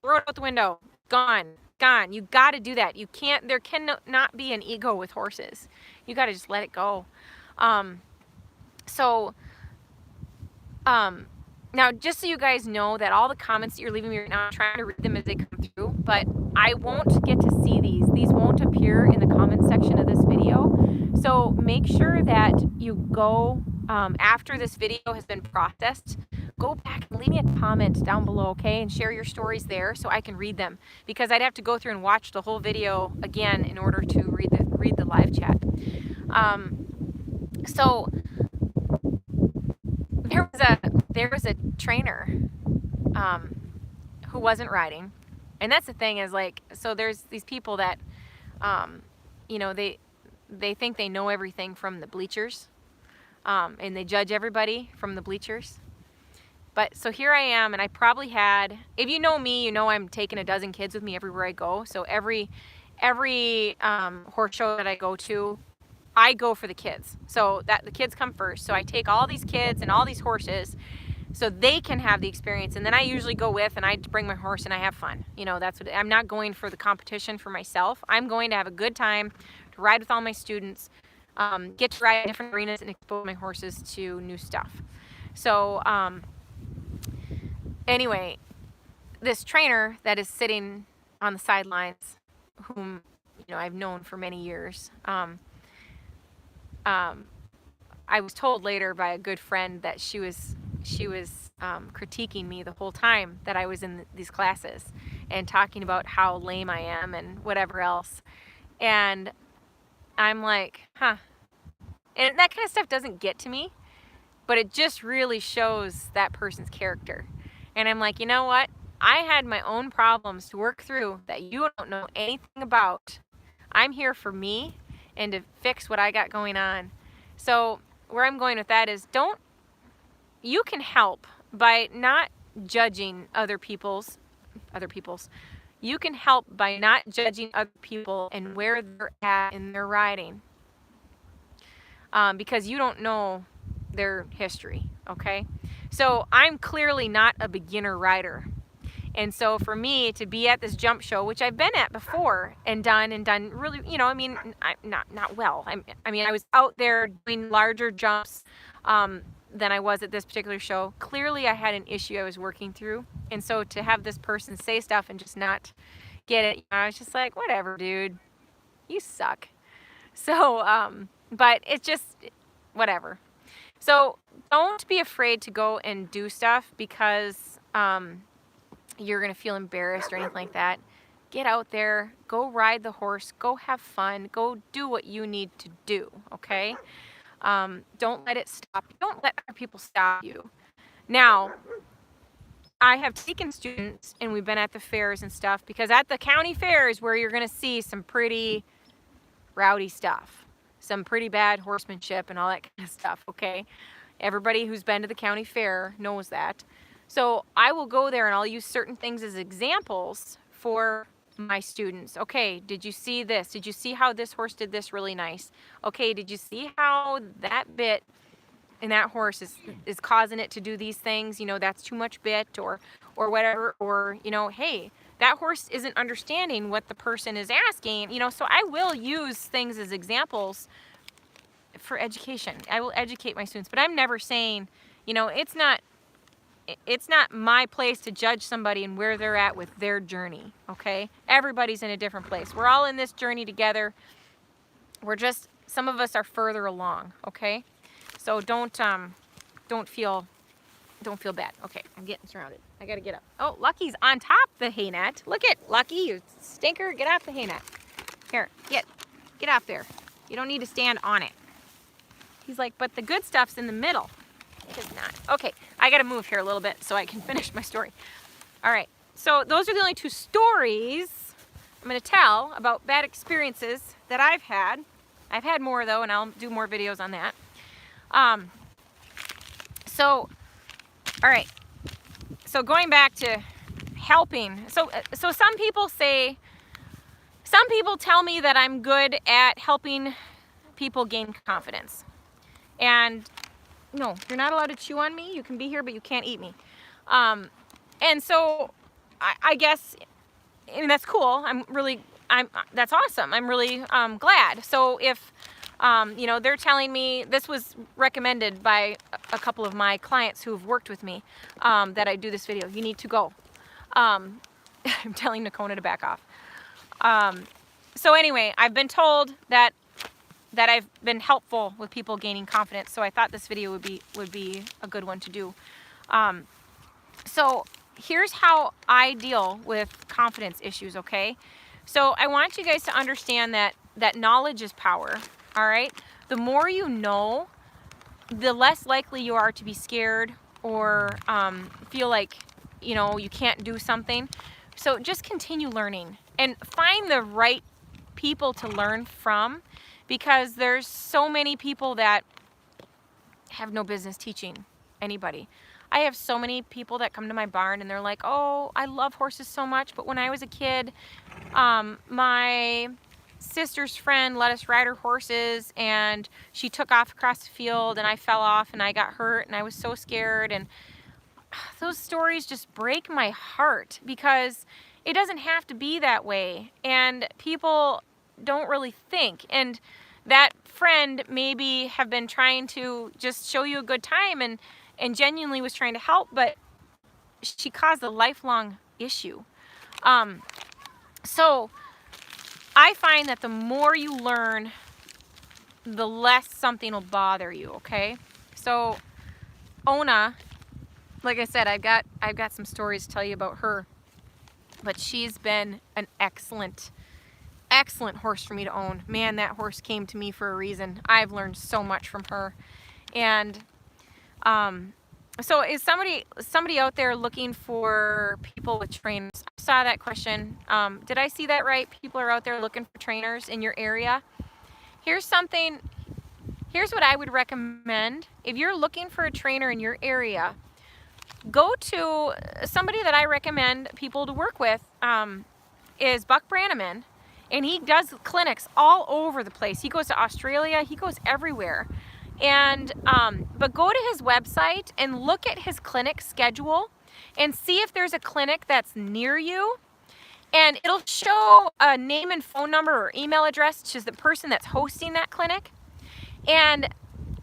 throw it out the window. Gone. You got to do that. You can't, there cannot be an ego with horses. You got to just let it go. Now, just so you guys know that all the comments that you're leaving me right now, I'm trying to read them as they come through, but I won't get to see these. These won't appear in the comment section of this video. So make sure that you go, after this video has been processed, go back and leave me a comment down below, okay? And share your stories there so I can read them, because I'd have to go through and watch the whole video again in order to read the live chat. So there was a trainer who wasn't riding, and that's the thing is like, so there's these people that you know, they think they know everything from the bleachers, and they judge everybody from the bleachers. But so here I am, and I probably had, if you know me, you know I'm taking a dozen kids with me everywhere I go. So every horse show that I go to, I go for the kids. So that the kids come first. So I take all these kids and all these horses so they can have the experience. And then I usually go with, and I bring my horse and I have fun. You know, that's what, I'm not going for the competition for myself. I'm going to have a good time, to ride with all my students, get to ride in different arenas and expose my horses to new stuff. So, anyway, this trainer that is sitting on the sidelines, whom, you know, I've known for many years, I was told later by a good friend that she was critiquing me the whole time that I was in these classes and talking about how lame I am and whatever else. And I'm like, huh. And that kind of stuff doesn't get to me, but it just really shows that person's character. And I'm like, you know what? I had my own problems to work through that you don't know anything about. I'm here for me and to fix what I got going on. So where I'm going with that is, you can help by not judging other people's. You can help by not judging other people and where they're at in their riding. Because you don't know their history, okay? So I'm clearly not a beginner rider. And so for me to be at this jump show, which I've been at before and done really, you know, I mean, not well. I mean, I was out there doing larger jumps than I was at this particular show. Clearly I had an issue I was working through. And so to have this person say stuff and just not get it, you know, I was just like, whatever, dude, you suck. So, but it's just whatever. So don't be afraid to go and do stuff because you're going to feel embarrassed or anything like that. Get out there, go ride the horse, go have fun, go do what you need to do, okay? Don't let it stop you. Don't let other people stop you. Now, I have taken students and we've been at the fairs and stuff, because at the county fairs where you're going to see some pretty rowdy stuff, some pretty bad horsemanship and all that kind of stuff, okay? Everybody who's been to the county fair knows that. So I will go there and I'll use certain things as examples for my students. Okay, did you see this? Did you see how this horse did this really nice? Okay, did you see how that bit in that horse is causing it to do these things? You know, that's too much bit or whatever. Or, you know, hey, that horse isn't understanding what the person is asking. You know, so I will use things as examples for education. I will educate my students, but I'm never saying, you know, it's not it's not my place to judge somebody and where they're at with their journey, okay? Everybody's in a different place. We're all in this journey together. We're just, some of us are further along, okay? So don't feel bad. Okay, I'm getting surrounded. I gotta get up. Oh, Lucky's on top of the hay net. Look at Lucky, you stinker. Get off the hay net. Here, get off there. You don't need to stand on it. He's like, but the good stuff's in the middle. It is not. Okay, I gotta move here a little bit so I can finish my story. All right, so those are the only 2 stories I'm gonna tell about bad experiences that I've had. I've had more though, and I'll do more videos on that. So, all right. So going back to helping. So some people tell me that I'm good at helping people gain confidence. And no, you're not allowed to chew on me. You can be here, but you can't eat me. And so I guess, and that's cool. That's awesome. I'm really glad. So if, you know, they're telling me, this was recommended by a couple of my clients who've worked with me, that I do this video. You need to go. I'm telling Nocona to back off. So anyway, I've been told that I've been helpful with people gaining confidence. So I thought this video would be a good one to do. So here's how I deal with confidence issues, okay? So I want you guys to understand that knowledge is power, all right? The more you know, the less likely you are to be scared or feel like, you know, you can't do something. So just continue learning and find the right people to learn from, because there's so many people that have no business teaching anybody. I have so many people that come to my barn and they're like, oh, I love horses so much, but when I was a kid, my sister's friend let us ride her horses and she took off across the field and I fell off and I got hurt and I was so scared. And those stories just break my heart, because it doesn't have to be that way. And people don't really think. And that friend maybe have been trying to just show you a good time and genuinely was trying to help, but she caused a lifelong issue. So I find that the more you learn, the less something will bother you, okay? So Ona, like I said, I've got some stories to tell you about her, but she's been an excellent horse for me to own. Man, that horse came to me for a reason. I've learned so much from her. And so is somebody out there looking for people with trainers? I saw that question. Did I see that right? People are out there looking for trainers in your area. Here's what I would recommend. If you're looking for a trainer in your area, go to somebody that I recommend people to work with, is Buck Brannaman. And he does clinics all over the place. He goes to Australia, he goes everywhere. And but go to his website and look at his clinic schedule and see if there's a clinic that's near you. And it'll show a name and phone number or email address to the person that's hosting that clinic. And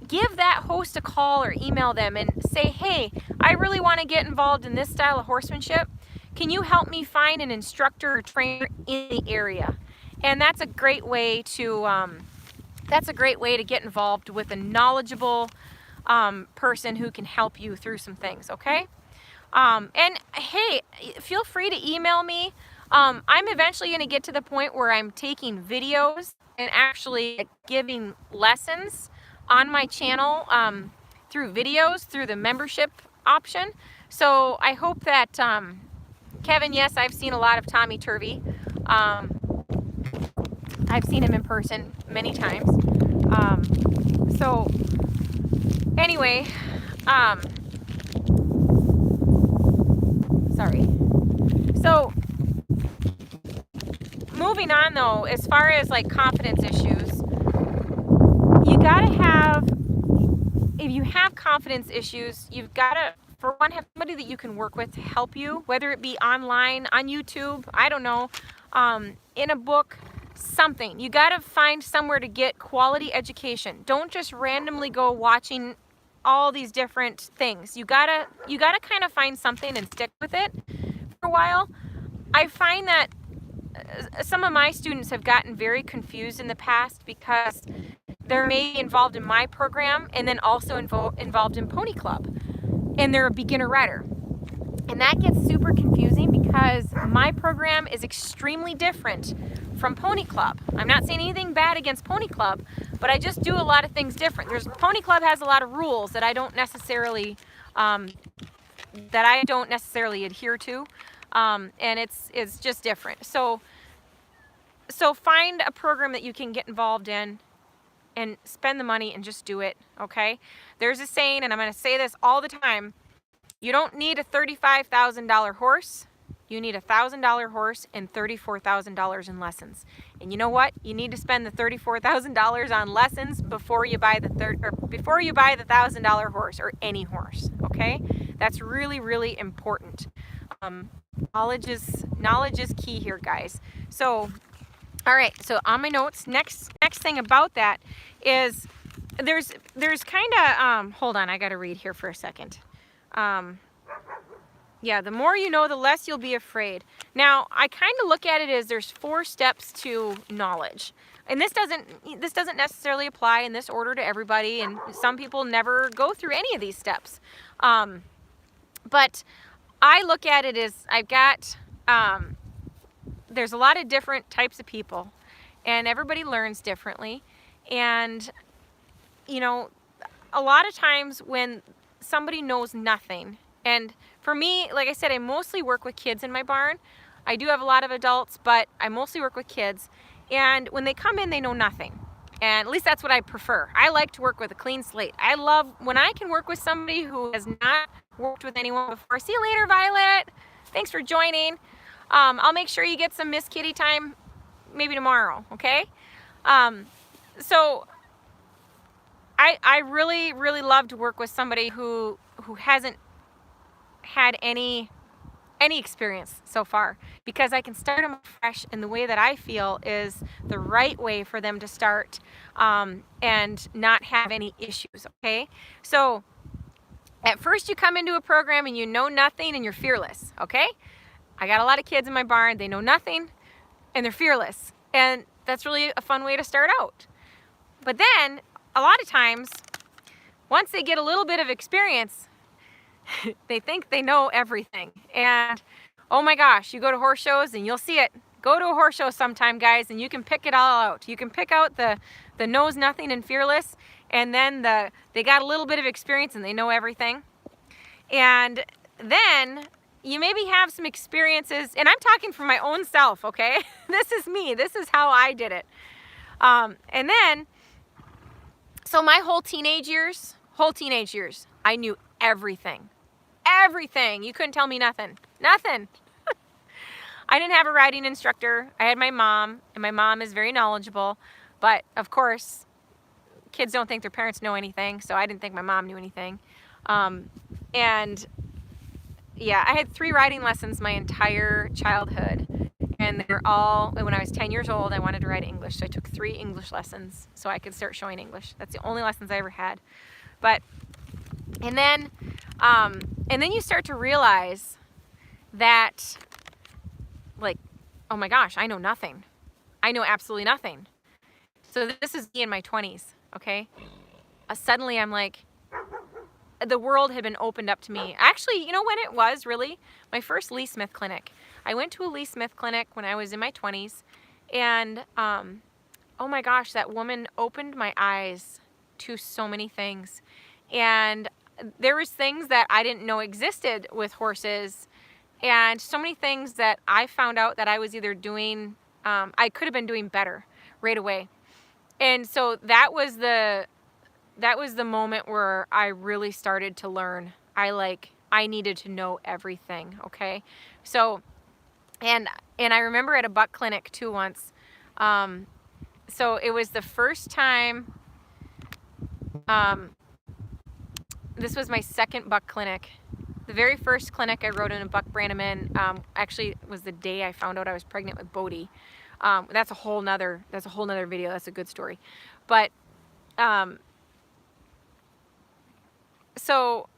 give that host a call or email them and say, hey, I really want to get involved in this style of horsemanship. Can you help me find an instructor or trainer in the area? And that's a great way to get involved with a knowledgeable person who can help you through some things, okay? And hey, feel free to email me. I'm eventually going to get to the point where I'm taking videos and actually giving lessons on my channel through videos, through the membership option. So I hope that, Kevin, yes, I've seen a lot of Tommy Turvey. I've seen him in person many times. So anyway, sorry. So moving on though, as far as like confidence issues, you gotta have, if you have confidence issues, you've gotta, for one, have somebody that you can work with to help you, whether it be online, on YouTube, I don't know, in a book, something. You got to find somewhere to get quality education. Don't just randomly go watching all these different things. You gotta kind of find something and stick with it for a while. I find that some of my students have gotten very confused in the past because they're maybe involved in my program and then also involved in Pony Club, and they're a beginner rider. And that gets super confusing because my program is extremely different from Pony Club. I'm not saying anything bad against Pony Club, but I just do a lot of things different. Pony Club has a lot of rules that I don't necessarily adhere to, and it's just different. So find a program that you can get involved in and spend the money and just do it, okay? There's a saying, and I'm going to say this all the time, you don't need a $35,000 horse. You need a $1,000 horse and $34,000 in lessons. And you know what? You need to spend the $34,000 on lessons before you buy the $1,000 horse or any horse, okay? That's really, really important. Knowledge is key here, guys. So, all right, so on my notes, next thing about that is there's kind of, hold on, I got to read here for a second. Yeah, the more you know, the less you'll be afraid. Now, I kind of look at it as there's 4 steps to knowledge. And this doesn't necessarily apply in this order to everybody, and some people never go through any of these steps. But I look at it as I've got, there's a lot of different types of people, and everybody learns differently. And, you know, a lot of times when somebody knows nothing, and for me, like I said, I mostly work with kids in my barn. I do have a lot of adults, but I mostly work with kids. And when they come in, they know nothing. And at least that's what I prefer. I like to work with a clean slate. I love when I can work with somebody who has not worked with anyone before. See you later, Violet. Thanks for joining. I'll make sure you get some Miss Kitty time maybe tomorrow, okay? So I really, really love to work with somebody who hasn't had any experience so far, because I can start them fresh in the way that I feel is the right way for them to start, and not have any issues, okay? So at first you come into a program and you know nothing and you're fearless, okay? I got a lot of kids in my barn, they know nothing and they're fearless, and that's really a fun way to start out. But then a lot of times, once they get a little bit of experience, they think they know everything. And oh my gosh, you go to horse shows and you'll see it. Go to a horse show sometime, guys, and you can pick it all out. You can pick out the knows nothing and fearless, and then they got a little bit of experience and they know everything. And then you maybe have some experiences, and I'm talking from my own self, okay? This is me. This is how I did it. And then, so my whole teenage years, I knew everything. Everything. You couldn't tell me nothing. Nothing. I didn't have a riding instructor. I had my mom, and my mom is very knowledgeable. But of course, kids don't think their parents know anything, so I didn't think my mom knew anything. And yeah, I had 3 riding lessons my entire childhood. And they were all, when I was 10 years old, I wanted to ride English. So I took 3 English lessons so I could start showing English. That's the only lessons I ever had. But, and then you start to realize that, like, oh my gosh, I know nothing. I know absolutely nothing. So this is me in my 20s, okay? Suddenly I'm like, the world had been opened up to me. Actually, you know when it was, really? My first Lee Smith clinic. I went to a Lee Smith clinic when I was in my 20s, and oh my gosh, that woman opened my eyes to so many things. And there was things that I didn't know existed with horses, and so many things that I found out that I was either doing, I could have been doing better right away. And so that was the moment where I really started to learn. I needed to know everything, okay? So, and I remember at a buck clinic too once, so it was the first time, this was my second buck clinic. The very first clinic I rode in a buck Brannaman, actually was the day I found out I was pregnant with Bodie. That's a whole nother video. That's a good story. But So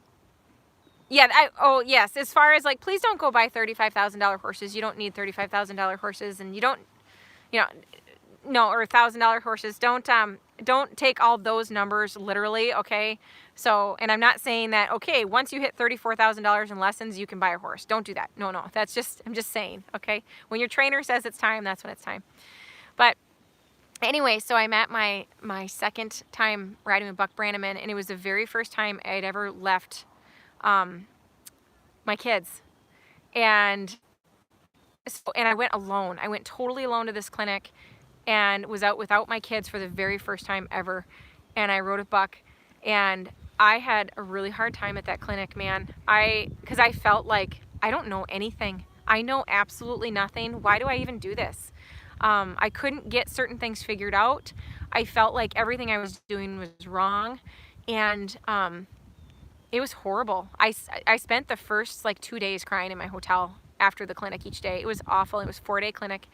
yeah, oh yes, as far as like, please don't go buy $35,000 horses. You don't need $35,000 horses, and you don't, you know, no, or $1,000 horses. Don't take all those numbers literally, okay? So, and I'm not saying that, okay, once you hit $34,000 in lessons, you can buy a horse. Don't do that. No, that's just, I'm just saying, okay? When your trainer says it's time, that's when it's time. But anyway, so I'm at my second time riding with Buck Brannaman, and it was the very first time I'd ever left my kids. And I went alone. I went totally alone to this clinic and was out without my kids for the very first time ever. And I rode a Buck, and I had a really hard time at that clinic, man. Because I felt like I don't know anything. I know absolutely nothing. Why do I even do this? I couldn't get certain things figured out. I felt like everything I was doing was wrong, and it was horrible. I spent the first like 2 days crying in my hotel after the clinic each day. It was awful. It was a 4-day clinic.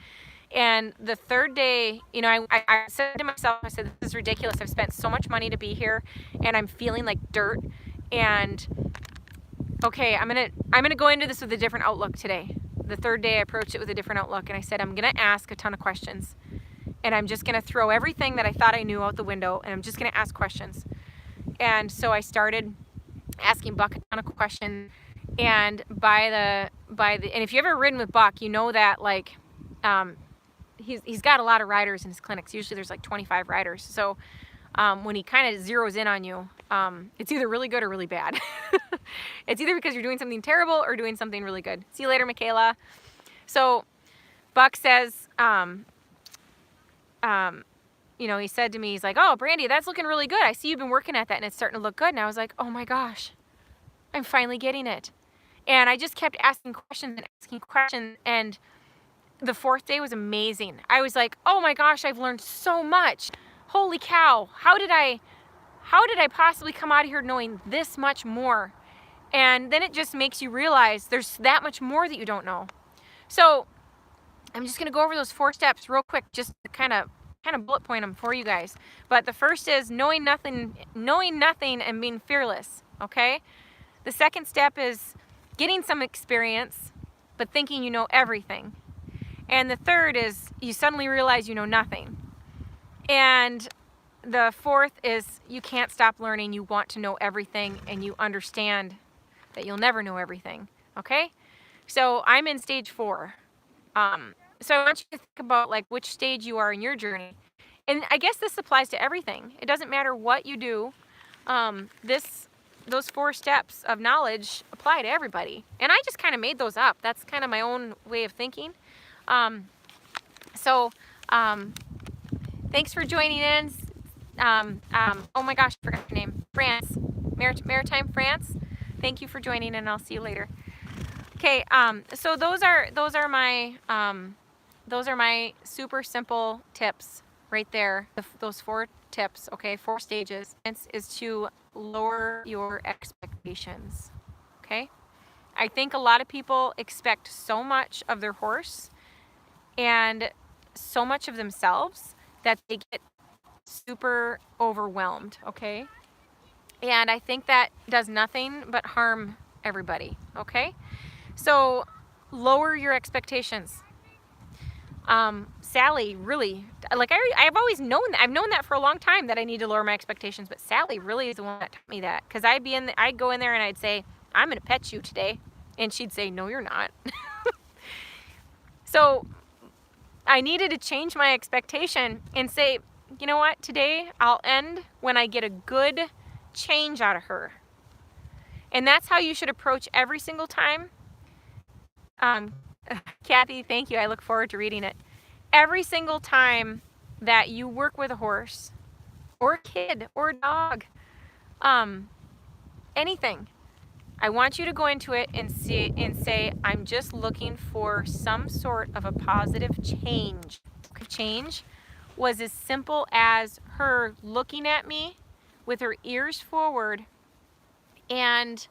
And the third day, you know, I said to myself, I said, this is ridiculous. I've spent so much money to be here, and I'm feeling like dirt. And okay, I'm gonna go into this with a different outlook today. The third day I approached it with a different outlook, and I said, I'm gonna ask a ton of questions, and I'm just gonna throw everything that I thought I knew out the window, and I'm just gonna ask questions. And so I started asking Buck a ton of questions, and and if you've ever ridden with Buck, you know that like he's got a lot of riders in his clinics. Usually there's like 25 riders. So when he kind of zeroes in on you, it's either really good or really bad. It's either because you're doing something terrible or doing something really good. See you later, Michaela. So Buck says, you know, he said to me, he's like, oh, Brandy, that's looking really good. I see you've been working at that and it's starting to look good. And I was like, oh my gosh, I'm finally getting it. And I just kept asking questions and asking questions. And the fourth day was amazing. I was like, oh my gosh, I've learned so much. Holy cow. How did I possibly come out of here knowing this much more? And then it just makes you realize there's that much more that you don't know. So I'm just going to go over those 4 steps real quick, just to kind of bullet point them for you guys. But the first is knowing nothing and being fearless, okay? The second step is getting some experience, but thinking you know everything. And the third is you suddenly realize you know nothing. And the fourth is you can't stop learning. You want to know everything, and you understand that you'll never know everything, okay? So I'm in stage 4. So I want you to think about like which stage you are in your journey. And I guess this applies to everything. It doesn't matter what you do. Those 4 steps of knowledge apply to everybody. And I just kind of made those up. That's kind of my own way of thinking. Thanks for joining in. Oh my gosh, I forgot your name. France, Maritime France. Thank you for joining, and I'll see you later. Okay, so those are my super simple tips right there. Those 4 tips, okay, 4 stages, is to lower your expectations. Okay, I think a lot of people expect so much of their horse and so much of themselves that they get super overwhelmed, okay? And I think that does nothing but harm everybody, okay? So lower your expectations. Sally really, like I've always known that. I've known that for a long time that I need to lower my expectations, but Sally really is the one that taught me that. Because I'd go in there and I'd say, I'm gonna pet you today. And she'd say, no, you're not. So I needed to change my expectation and say, you know what, today I'll end when I get a good change out of her. And that's how you should approach every single time. Kathy, thank you. I look forward to reading it. Every single time that you work with a horse or a kid or a dog, anything, I want you to go into it and say, I'm just looking for some sort of a positive change. Change was as simple as her looking at me with her ears forward and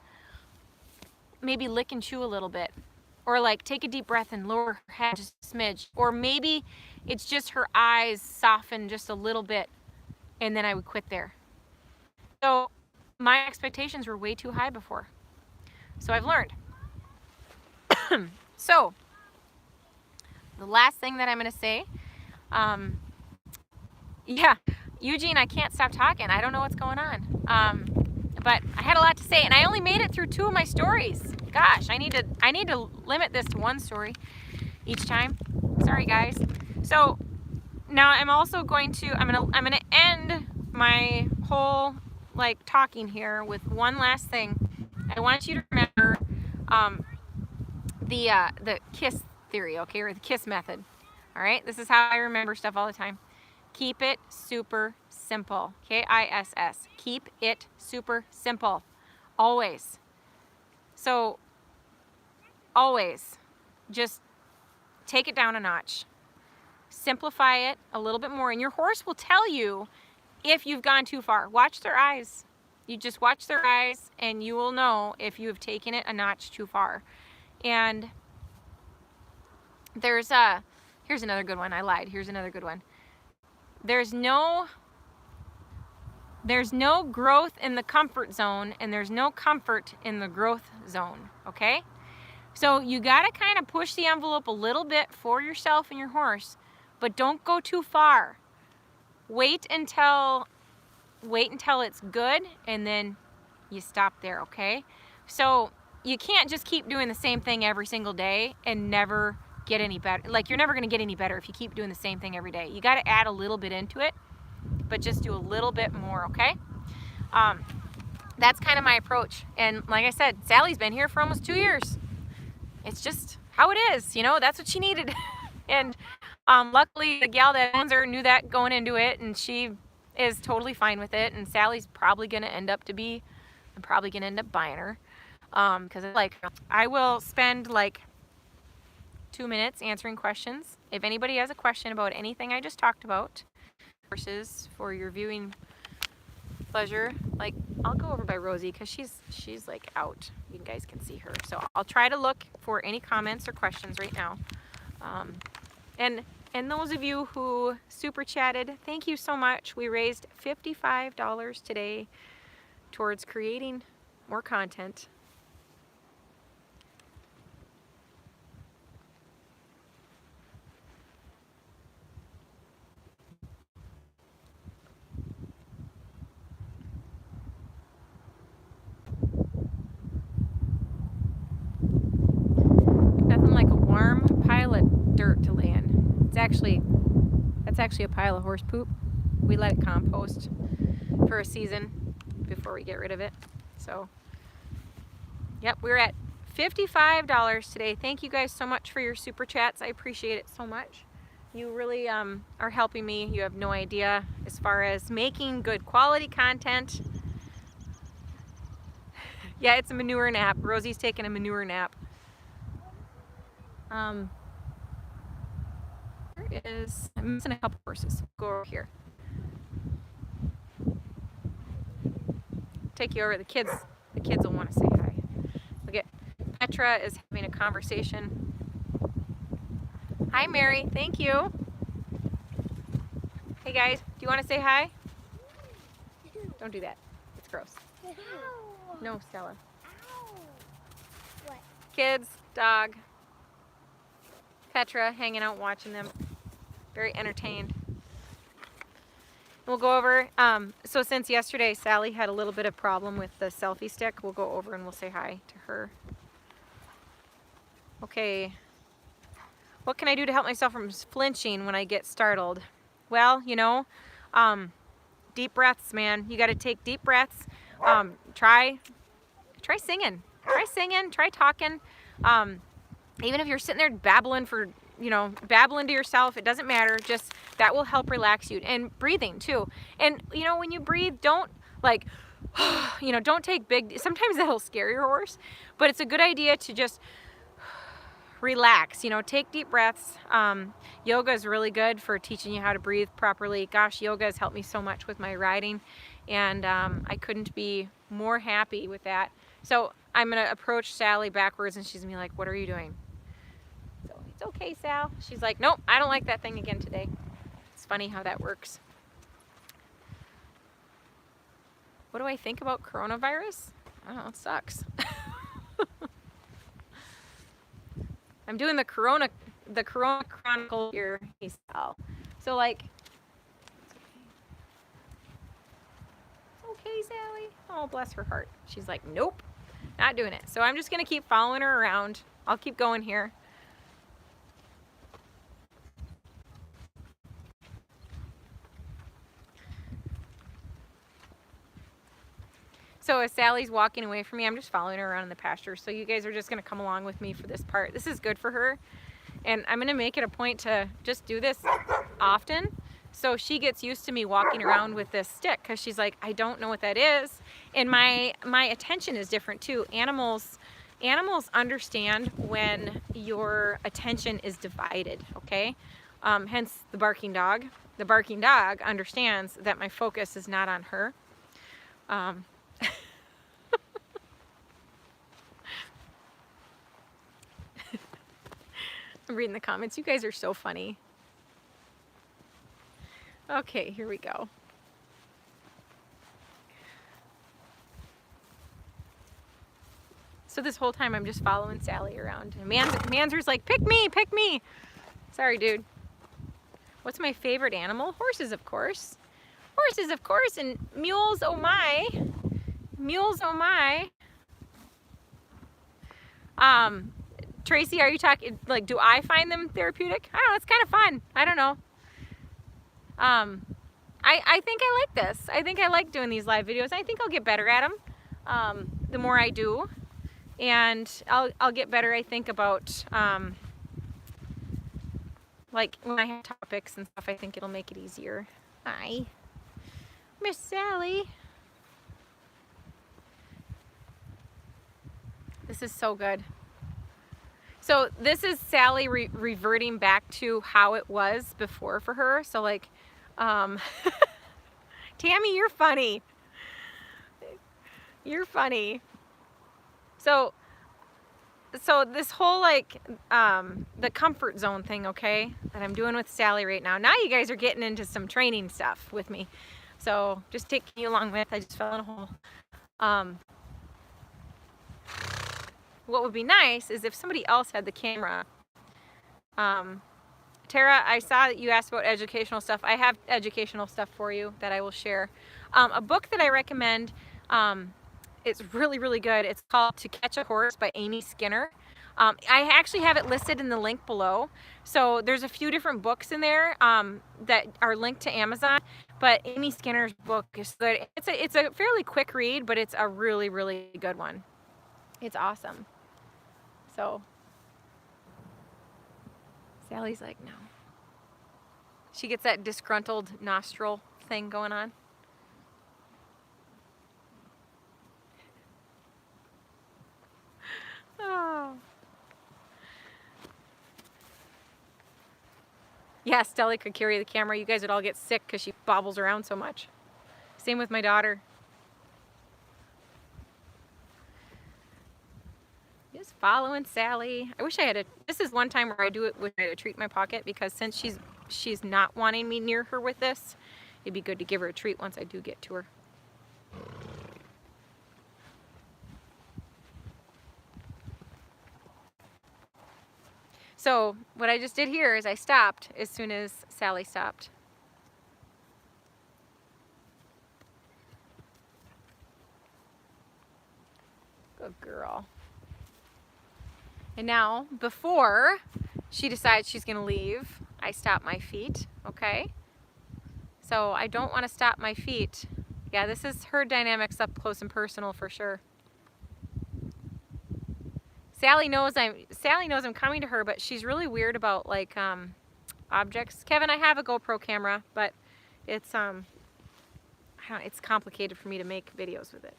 maybe lick and chew a little bit, or like take a deep breath and lower her head just a smidge, or maybe it's just her eyes soften just a little bit, and then I would quit there. So my expectations were way too high before. So I've learned. So the last thing that I'm going to say, yeah, Eugene, I can't stop talking. I don't know what's going on. But I had a lot to say, and I only made it through 2 of my stories. Gosh, I need to limit this to 1 story each time. Sorry, guys. So now I'm also going to I'm gonna end my whole like talking here with one last thing. I want you to remember the KISS theory, okay, or the KISS method. All right, this is how I remember stuff all the time. Keep it super simple. KISS. Keep it super simple. Always. So always just take it down a notch. Simplify it a little bit more, and your horse will tell you if you've gone too far. Watch their eyes. You just watch their eyes and you will know if you have taken it a notch too far. And here's another good one. I lied. Here's another good one. There's no growth in the comfort zone, and there's no comfort in the growth zone, okay? So you got to kind of push the envelope a little bit for yourself and your horse, but don't go too far. Wait until it's good, and then you stop there, okay? So you can't just keep doing the same thing every single day and never get any better. Like, you're never going to get any better if you keep doing the same thing every day. You got to add a little bit into it, but just do a little bit more, okay? That's kind of my approach. And like I said, Sally's been here for almost 2 years. It's just how it is, you know, that's what she needed. And luckily the gal that owns her knew that going into it, and she is totally fine with it. And Sally's probably going to end up buying her. Because like, I will spend like 2 minutes answering questions. If anybody has a question about anything I just talked about, horses for your viewing pleasure, like, I'll go over by Rosie because she's like out. You guys can see her. So I'll try to look for any comments or questions right now. And those of you who super chatted, thank you so much. We raised $55 today towards creating more content. Nothing like a warm pile of dirt to lay in. That's actually a pile of horse poop. We let it compost for a season before we get rid of it. So, yep, we're at $55 today. Thank you guys so much for your super chats. I appreciate it so much. You really are helping me. You have no idea, as far as making good quality content. Yeah, it's a manure nap. Rosie's taking a manure nap. I'm missing a couple horses. Go over here. Take you over. The kids will want to say hi. Look at Petra is having a conversation. Hi, Mary. Thank you. Hey guys, do you want to say hi? Don't do that. It's gross. Ow. No, Stella. Ow. What? Kids, dog. Petra hanging out watching them. Very entertained. We'll go over, so since yesterday Sally had a little bit of problem with the selfie stick, we'll go over and we'll say hi to her. Okay. What can I do to help myself from flinching when I get startled? Well, you know, deep breaths, man. You got to take deep breaths. Try singing. Try singing. Try talking. Even if you're sitting there babbling babbling to yourself, it doesn't matter. Just that will help relax you. And breathing too. And you know, when you breathe, don't like, don't take big. Sometimes that'll scare your horse, but it's a good idea to just relax. Take deep breaths. Yoga is really good for teaching you how to breathe properly. Gosh, yoga has helped me so much with my riding, and I couldn't be more happy with that. So I'm gonna approach Sally backwards, and she's gonna be like, "What are you doing?" So it's okay, Sal. She's like, "Nope, I don't like that thing again today." It's funny how that works. What do I think about coronavirus? I don't know, it sucks. I'm doing the Corona Chronicle here. So like, it's okay, Sally. Oh, bless her heart. She's like, nope, not doing it. So I'm just gonna keep following her around. I'll keep going here. So as Sally's walking away from me, I'm just following her around in the pasture. So you guys are just gonna come along with me for this part. This is good for her. And I'm gonna make it a point to just do this often. So she gets used to me walking around with this stick because she's like, I don't know what that is. And my attention is different too. Animals understand when your attention is divided, okay? Hence the barking dog. The barking dog understands that my focus is not on her. I'm reading the comments. You guys are so funny. Okay, here we go. So this whole time I'm just following Sally around. And Manzer's like, pick me, pick me. Sorry, dude. What's my favorite animal? Horses, of course. Horses, of course, and mules, oh my. Mules, oh my. Tracy, are you talking, like, do I find them therapeutic? I don't know, it's kind of fun. I don't know. I think I like this. I think I like doing these live videos. I think I'll get better at them the more I do. And I'll get better, I think, about, like, when I have topics and stuff, I think it'll make it easier. Hi. Miss Sally. This is so good. So this is Sally reverting back to how it was before for her. So like, Tammy, you're funny. You're funny. So this whole like, the comfort zone thing, okay, that I'm doing with Sally right now. Now you guys are getting into some training stuff with me. So just take me along with, I just fell in a hole. What would be nice is if somebody else had the camera. Tara, I saw that you asked about educational stuff. I have educational stuff for you that I will share. A book that I recommend, it's really, really good. It's called To Catch a Horse by Amy Skinner. I actually have it listed in the link below. So there's a few different books in there that are linked to Amazon. But Amy Skinner's book is good. It's a fairly quick read, but it's a really, really good one. It's awesome. So Sally's like, no. She gets that disgruntled nostril thing going on. Oh. Yeah, Stella could carry the camera. You guys would all get sick because she bobbles around so much. Same with my daughter. Just following Sally. I wish I had a, this is one time where I do it with a treat in my pocket because since she's not wanting me near her with this, it'd be good to give her a treat once I do get to her. So what I just did here is I stopped as soon as Sally stopped. Good girl. And now, before she decides she's gonna leave, I stop my feet, okay? So I don't wanna stop my feet. Yeah, this is her dynamics up close and personal for sure. Sally knows I'm coming to her, but she's really weird about like objects. Kevin, I have a GoPro camera, but it's it's complicated for me to make videos with it.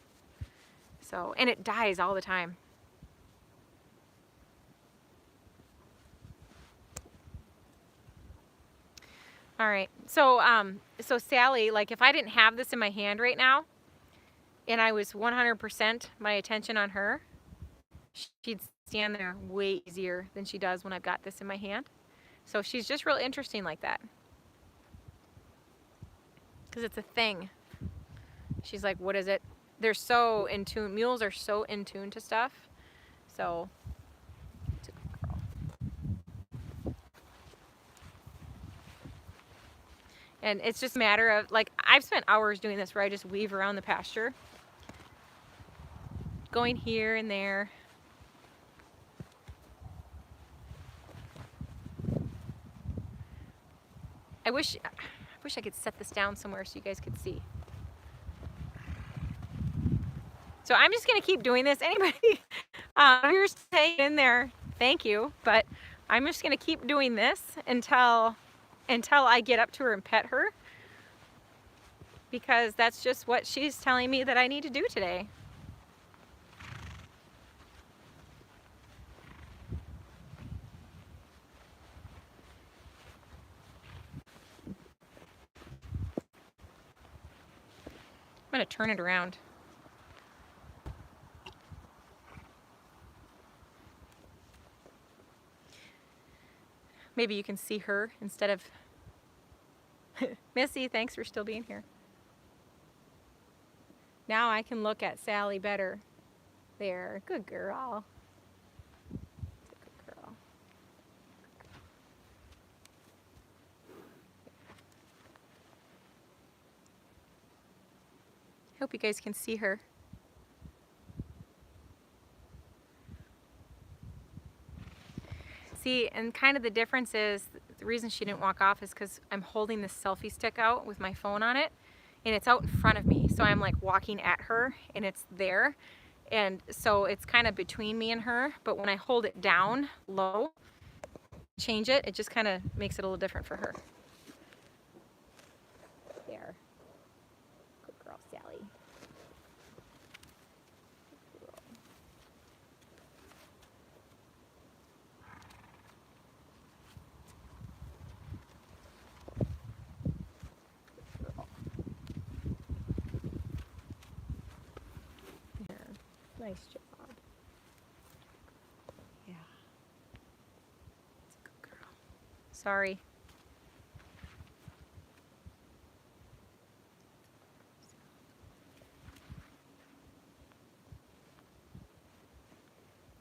So, and it dies all the time. All right, so so Sally, like if I didn't have this in my hand right now, and I was 100% my attention on her, she'd stand there way easier than she does when I've got this in my hand. So she's just real interesting like that. Because it's a thing. She's like, what is it? They're so in tune. Mules are so in tune to stuff. So, it's a good girl. And it's just a matter of, like, I've spent hours doing this where I just weave around the pasture. Going here and there. I wish I could set this down somewhere so you guys could see. So I'm just gonna keep doing this. Anybody, if you're staying in there, thank you. But I'm just gonna keep doing this until I get up to her and pet her, because that's just what she's telling me that I need to do today. I'm gonna turn it around. Maybe you can see her instead of Missy, thanks for still being here. Now I can look at Sally better. There, good girl. Good girl. Hope you guys can see her. See, and kind of the difference is, the reason she didn't walk off is because I'm holding this selfie stick out with my phone on it, and it's out in front of me. So I'm like walking at her and it's there. And so it's kind of between me and her, but when I hold it down low, change it, it just kind of makes it a little different for her. There. Good girl, Sally. Nice job. Yeah. It's a good girl. Sorry.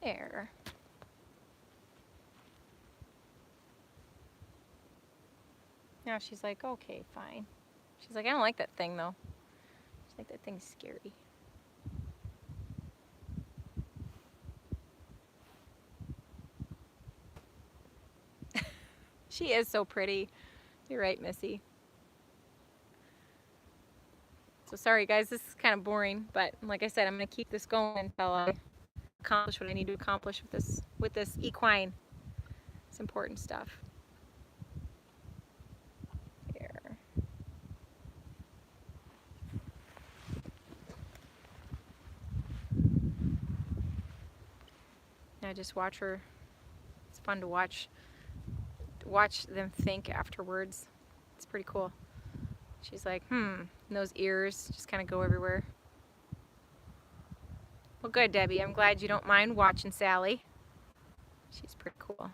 There. Now she's like, okay, fine. She's like, I don't like that thing though. She's like, that thing's scary. She is so pretty. You're right, Missy. So sorry guys, this is kind of boring, but like I said, I'm gonna keep this going until I accomplish what I need to accomplish with this equine. It's important stuff. There. I just watch her. It's fun to watch them think afterwards. It's pretty cool. She's like, and those ears just kind of go everywhere. Well, good, Debbie. I'm glad you don't mind watching Sally. She's pretty cool.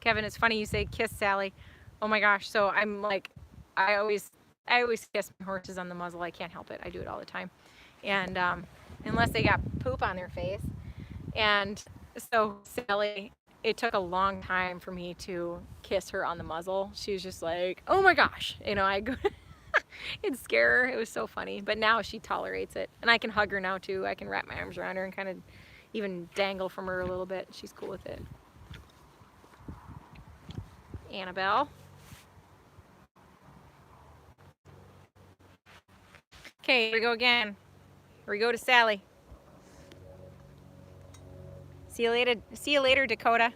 Kevin, it's funny you say kiss Sally. Oh my gosh. So I'm like, I always kiss my horses on the muzzle. I can't help it. I do it all the time. And unless they got poop on their face. And so Sally, it took a long time for me to kiss her on the muzzle. She was just like, oh my gosh, you know, it'd scare her. It was so funny. But now she tolerates it. And I can hug her now too. I can wrap my arms around her and kind of even dangle from her a little bit. She's cool with it. Annabelle. Okay, here we go again. Here we go to Sally. See you later, Dakota.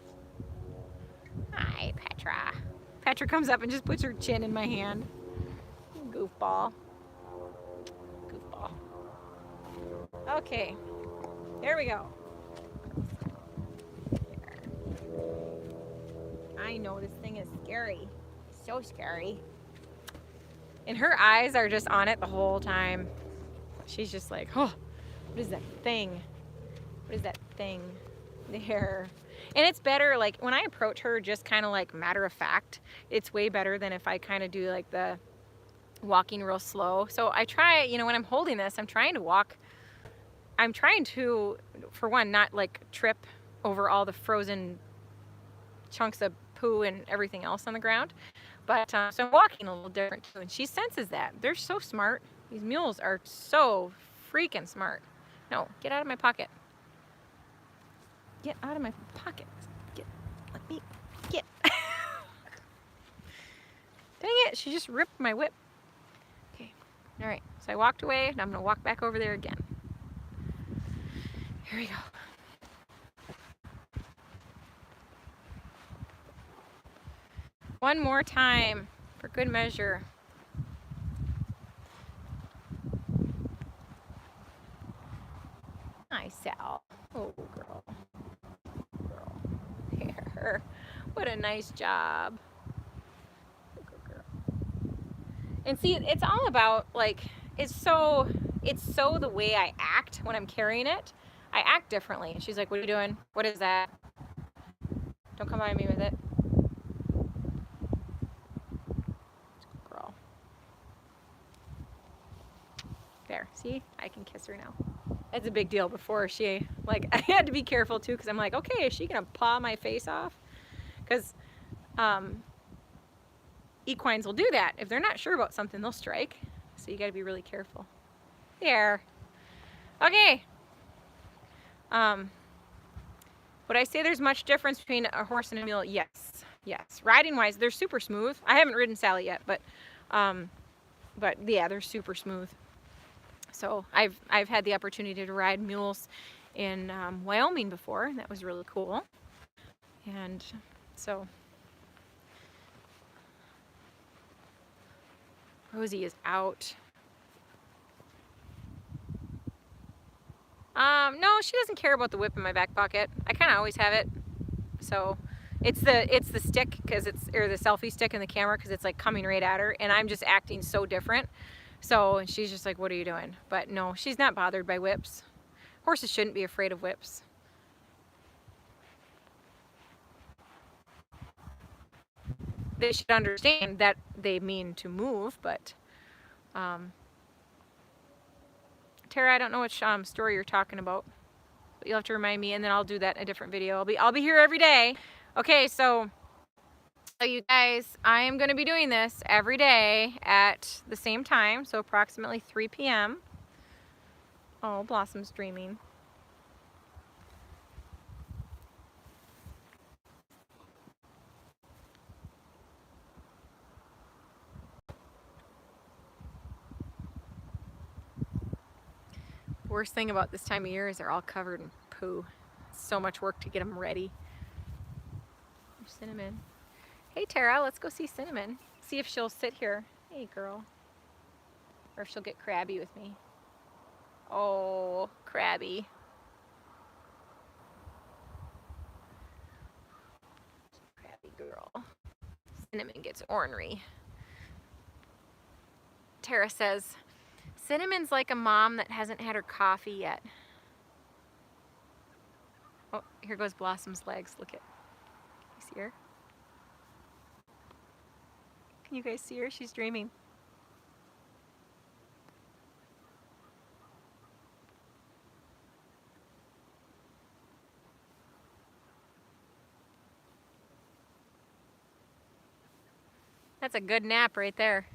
Hi, Petra. Petra comes up and just puts her chin in my hand. Goofball. Goofball. Okay, here we go. I know this thing is scary. So scary. And her eyes are just on it the whole time. She's just like, oh, what is that thing? What is that thing? There. And it's better, like when I approach her just kind of like matter of fact, it's way better than if I kind of do like the walking real slow. So I try, you know, when I'm holding this, I'm trying to walk, I'm trying to, for one, not like trip over all the frozen chunks of poo and everything else on the ground. But so I'm walking a little different too, and she senses that. They're so smart. These mules are so freaking smart. No, get out of my pocket. Get out of my pocket. Let me get. Dang it, she just ripped my whip. Okay, all right, so I walked away, and I'm gonna walk back over there again. Here we go. One more time, for good measure. Nice, Sal. Oh, girl. Girl. Here. What a nice job. Good girl. And see, it's all about, like, it's so the way I act when I'm carrying it. I act differently. And she's like, what are you doing? What is that? Don't come by me with it. Girl. There, see? I can kiss her now. It's a big deal. Before she, like, I had to be careful too, because I'm like, okay, is she gonna paw my face off? Because equines will do that. If they're not sure about something, they'll strike. So you gotta be really careful. There. Okay. Would I say there's much difference between a horse and a mule? Yes. Yes. Riding wise, they're super smooth. I haven't ridden Sally yet, but yeah, they're super smooth. So I've had the opportunity to ride mules in Wyoming before, and that was really cool. And so Rosie is out. No, she doesn't care about the whip in my back pocket. I kind of always have it. So it's the stick, because or the selfie stick in the camera, because it's like coming right at her, and I'm just acting so different. So, and she's just like, what are you doing? But no, she's not bothered by whips. Horses shouldn't be afraid of whips. They should understand that they mean to move, but Tara, I don't know which story you're talking about, but you'll have to remind me, and then I'll do that in a different video. I'll be here every day. Okay, so you guys, I am going to be doing this every day at the same time, so approximately 3 p.m. Oh, Blossom's dreaming. Worst thing about this time of year is they're all covered in poo. It's so much work to get them ready. There's Cinnamon. Hey Tara, let's go see Cinnamon. See if she'll sit here. Hey girl. Or if she'll get crabby with me. Oh, crabby. Crabby girl. Cinnamon gets ornery. Tara says, Cinnamon's like a mom that hasn't had her coffee yet. Oh, here goes Blossom's legs. Look at, you see her? Can you guys see her? She's dreaming. That's a good nap right there.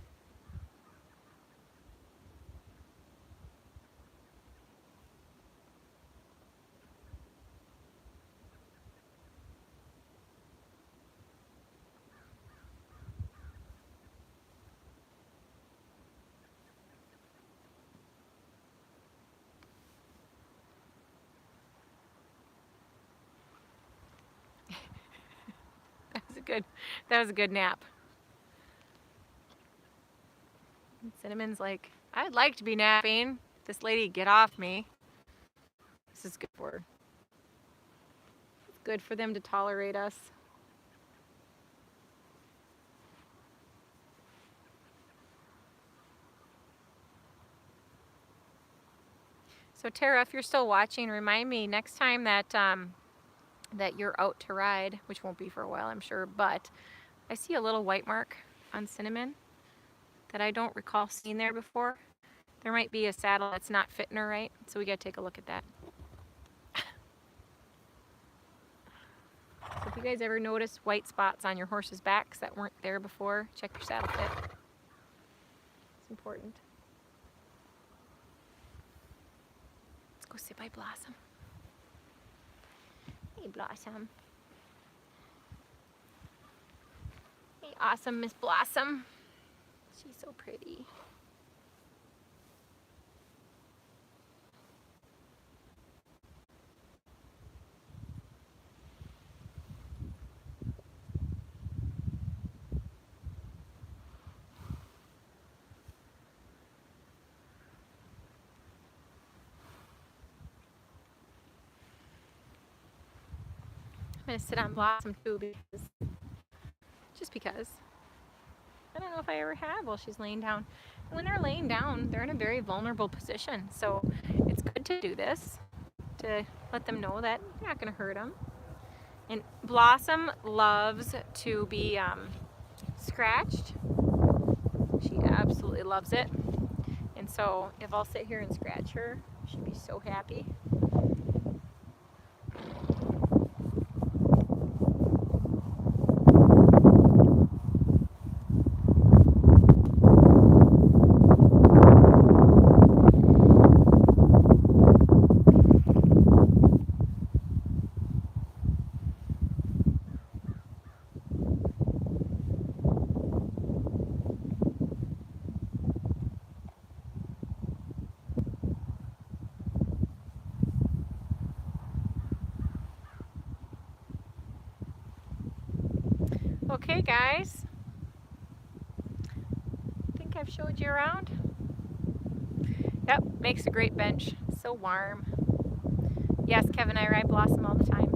That was a good nap. And Cinnamon's like, I'd like to be napping. This lady, get off me. This is good for her. It's good for them to tolerate us. So Tara, if you're still watching, remind me next time that that you're out to ride, which won't be for a while, I'm sure, but I see a little white mark on Cinnamon that I don't recall seeing there before. There might be a saddle that's not fitting her right, so we gotta take a look at that. So if you guys ever notice white spots on your horse's backs that weren't there before, check your saddle fit. It's important. Let's go sit by Blossom. Hey, Blossom. Hey, awesome Miss Blossom. She's so pretty. I'm gonna sit on Blossom too just because. I don't know if I ever have while she's laying down. And when they're laying down, they're in a very vulnerable position. So it's good to do this, to let them know that you're not gonna hurt them. And Blossom loves to be scratched. She absolutely loves it. And so if I'll sit here and scratch her, she'd be so happy. Okay, guys. I think I've showed you around. Yep, makes a great bench. So warm. Yes, Kevin, I ride Blossom all the time.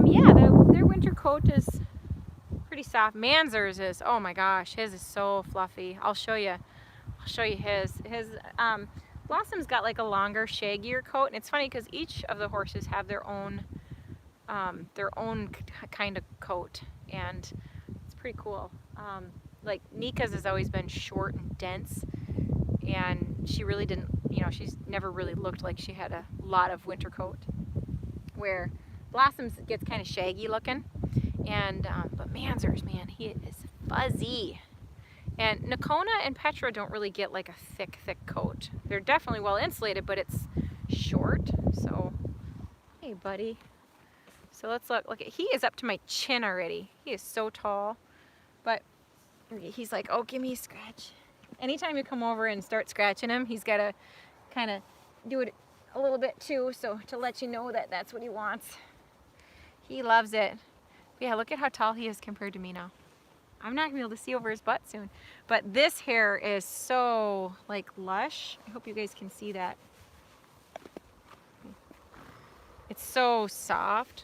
Yeah, their winter coat is pretty soft. Manzer's is, oh my gosh, his is so fluffy. I'll show you his. Blossom's got like a longer, shaggier coat, and it's funny because each of the horses have their own kind of coat, and it's pretty cool. Like Nika's has always been short and dense, and she really didn't, she's never really looked like she had a lot of winter coat. Where Blossom's gets kind of shaggy looking, and but Manzer's, man, he is fuzzy. And Nocona and Petra don't really get like a thick coat. They're definitely well insulated, but it's short. So, hey, buddy. So let's look. He is up to my chin already. He is so tall, but he's like, oh, give me a scratch. Anytime you come over and start scratching him, he's got to kind of do it a little bit too, so to let you know that that's what he wants. He loves it. But yeah, look at how tall he is compared to me now. I'm not gonna be able to see over his butt soon, but this hair is so like lush. I hope you guys can see that. It's so soft,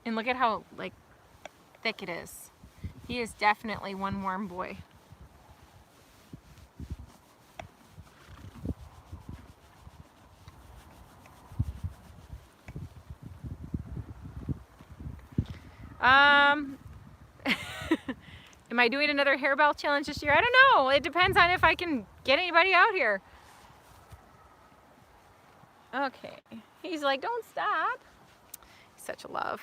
and look at how like thick it is. He is definitely one warm boy. Am I doing another hairball challenge this year? I don't know. It depends on if I can get anybody out here. Okay. He's like, don't stop. He's such a love.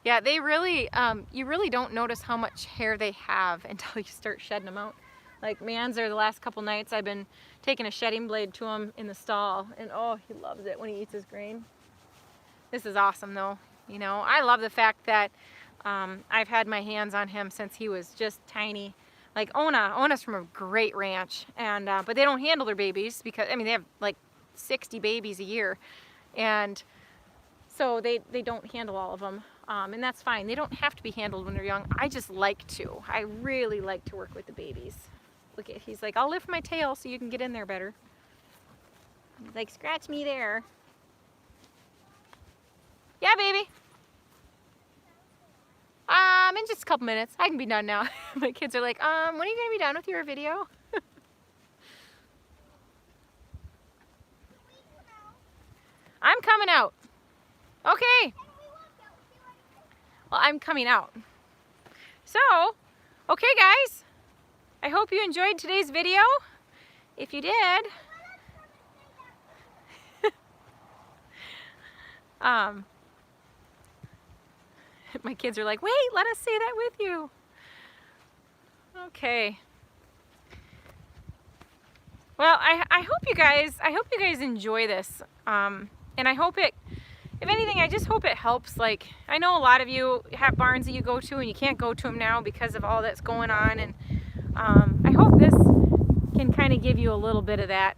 Yeah, they really, you really don't notice how much hair they have until you start shedding them out. Like Manzer, the last couple nights I've been taking a shedding blade to him in the stall, and oh, he loves it when he eats his grain. This is awesome though. I love the fact that I've had my hands on him since he was just tiny. Like Onis from a great ranch, and but they don't handle their babies because, they have like 60 babies a year, and so they don't handle all of them, and that's fine. They don't have to be handled when they're young. I just like to. I really like to work with the babies. Look at, he's like, I'll lift my tail so you can get in there better. He's like, scratch me there. Yeah, baby. In just a couple minutes. I can be done now. My kids are like, when are you gonna be done with your video? I'm coming out. Okay. Well, I'm coming out. So, okay guys. I hope you enjoyed today's video. If you did, my kids are like, wait, let us say that with you. Okay. Well, I hope you guys enjoy this. And I hope it, if anything, I just hope it helps. Like, I know a lot of you have barns that you go to and you can't go to them now because of all that's going on. And I hope this can kind of give you a little bit of that.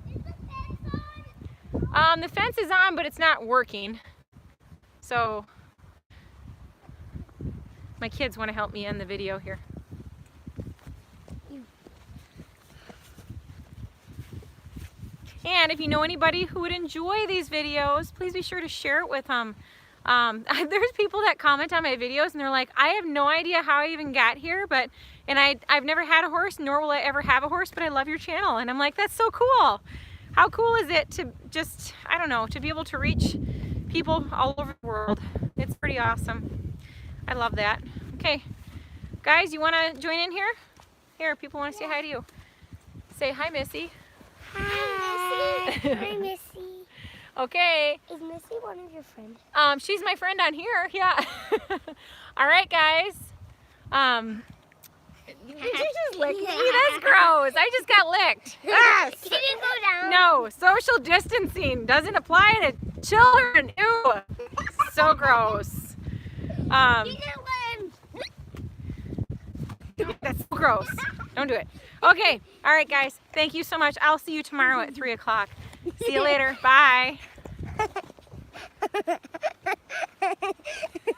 Is the fence on? The fence is on, but it's not working. So my kids want to help me end the video here. And if you know anybody who would enjoy these videos, please be sure to share it with them. There's people that comment on my videos and they're like, I have no idea how I even got here, and I've never had a horse, nor will I ever have a horse, but I love your channel. And I'm like, that's so cool. How cool is it to just, I don't know, to be able to reach people all over the world. It's pretty awesome. I love that. Okay, guys, you want to join in here? Here, people want to say hi to you. Say hi, Missy. Hi, Missy. Hi, Missy. Okay. Is Missy one of your friends? She's my friend on here. Yeah. All right, guys. Did you just lick me? That's gross. I just got licked. Ah, Did it go down? no, social distancing doesn't apply to children. Ew. So gross. That's so gross. Don't do it. Okay. All right, guys. Thank you so much. I'll see you tomorrow at 3 o'clock. See you later. Bye.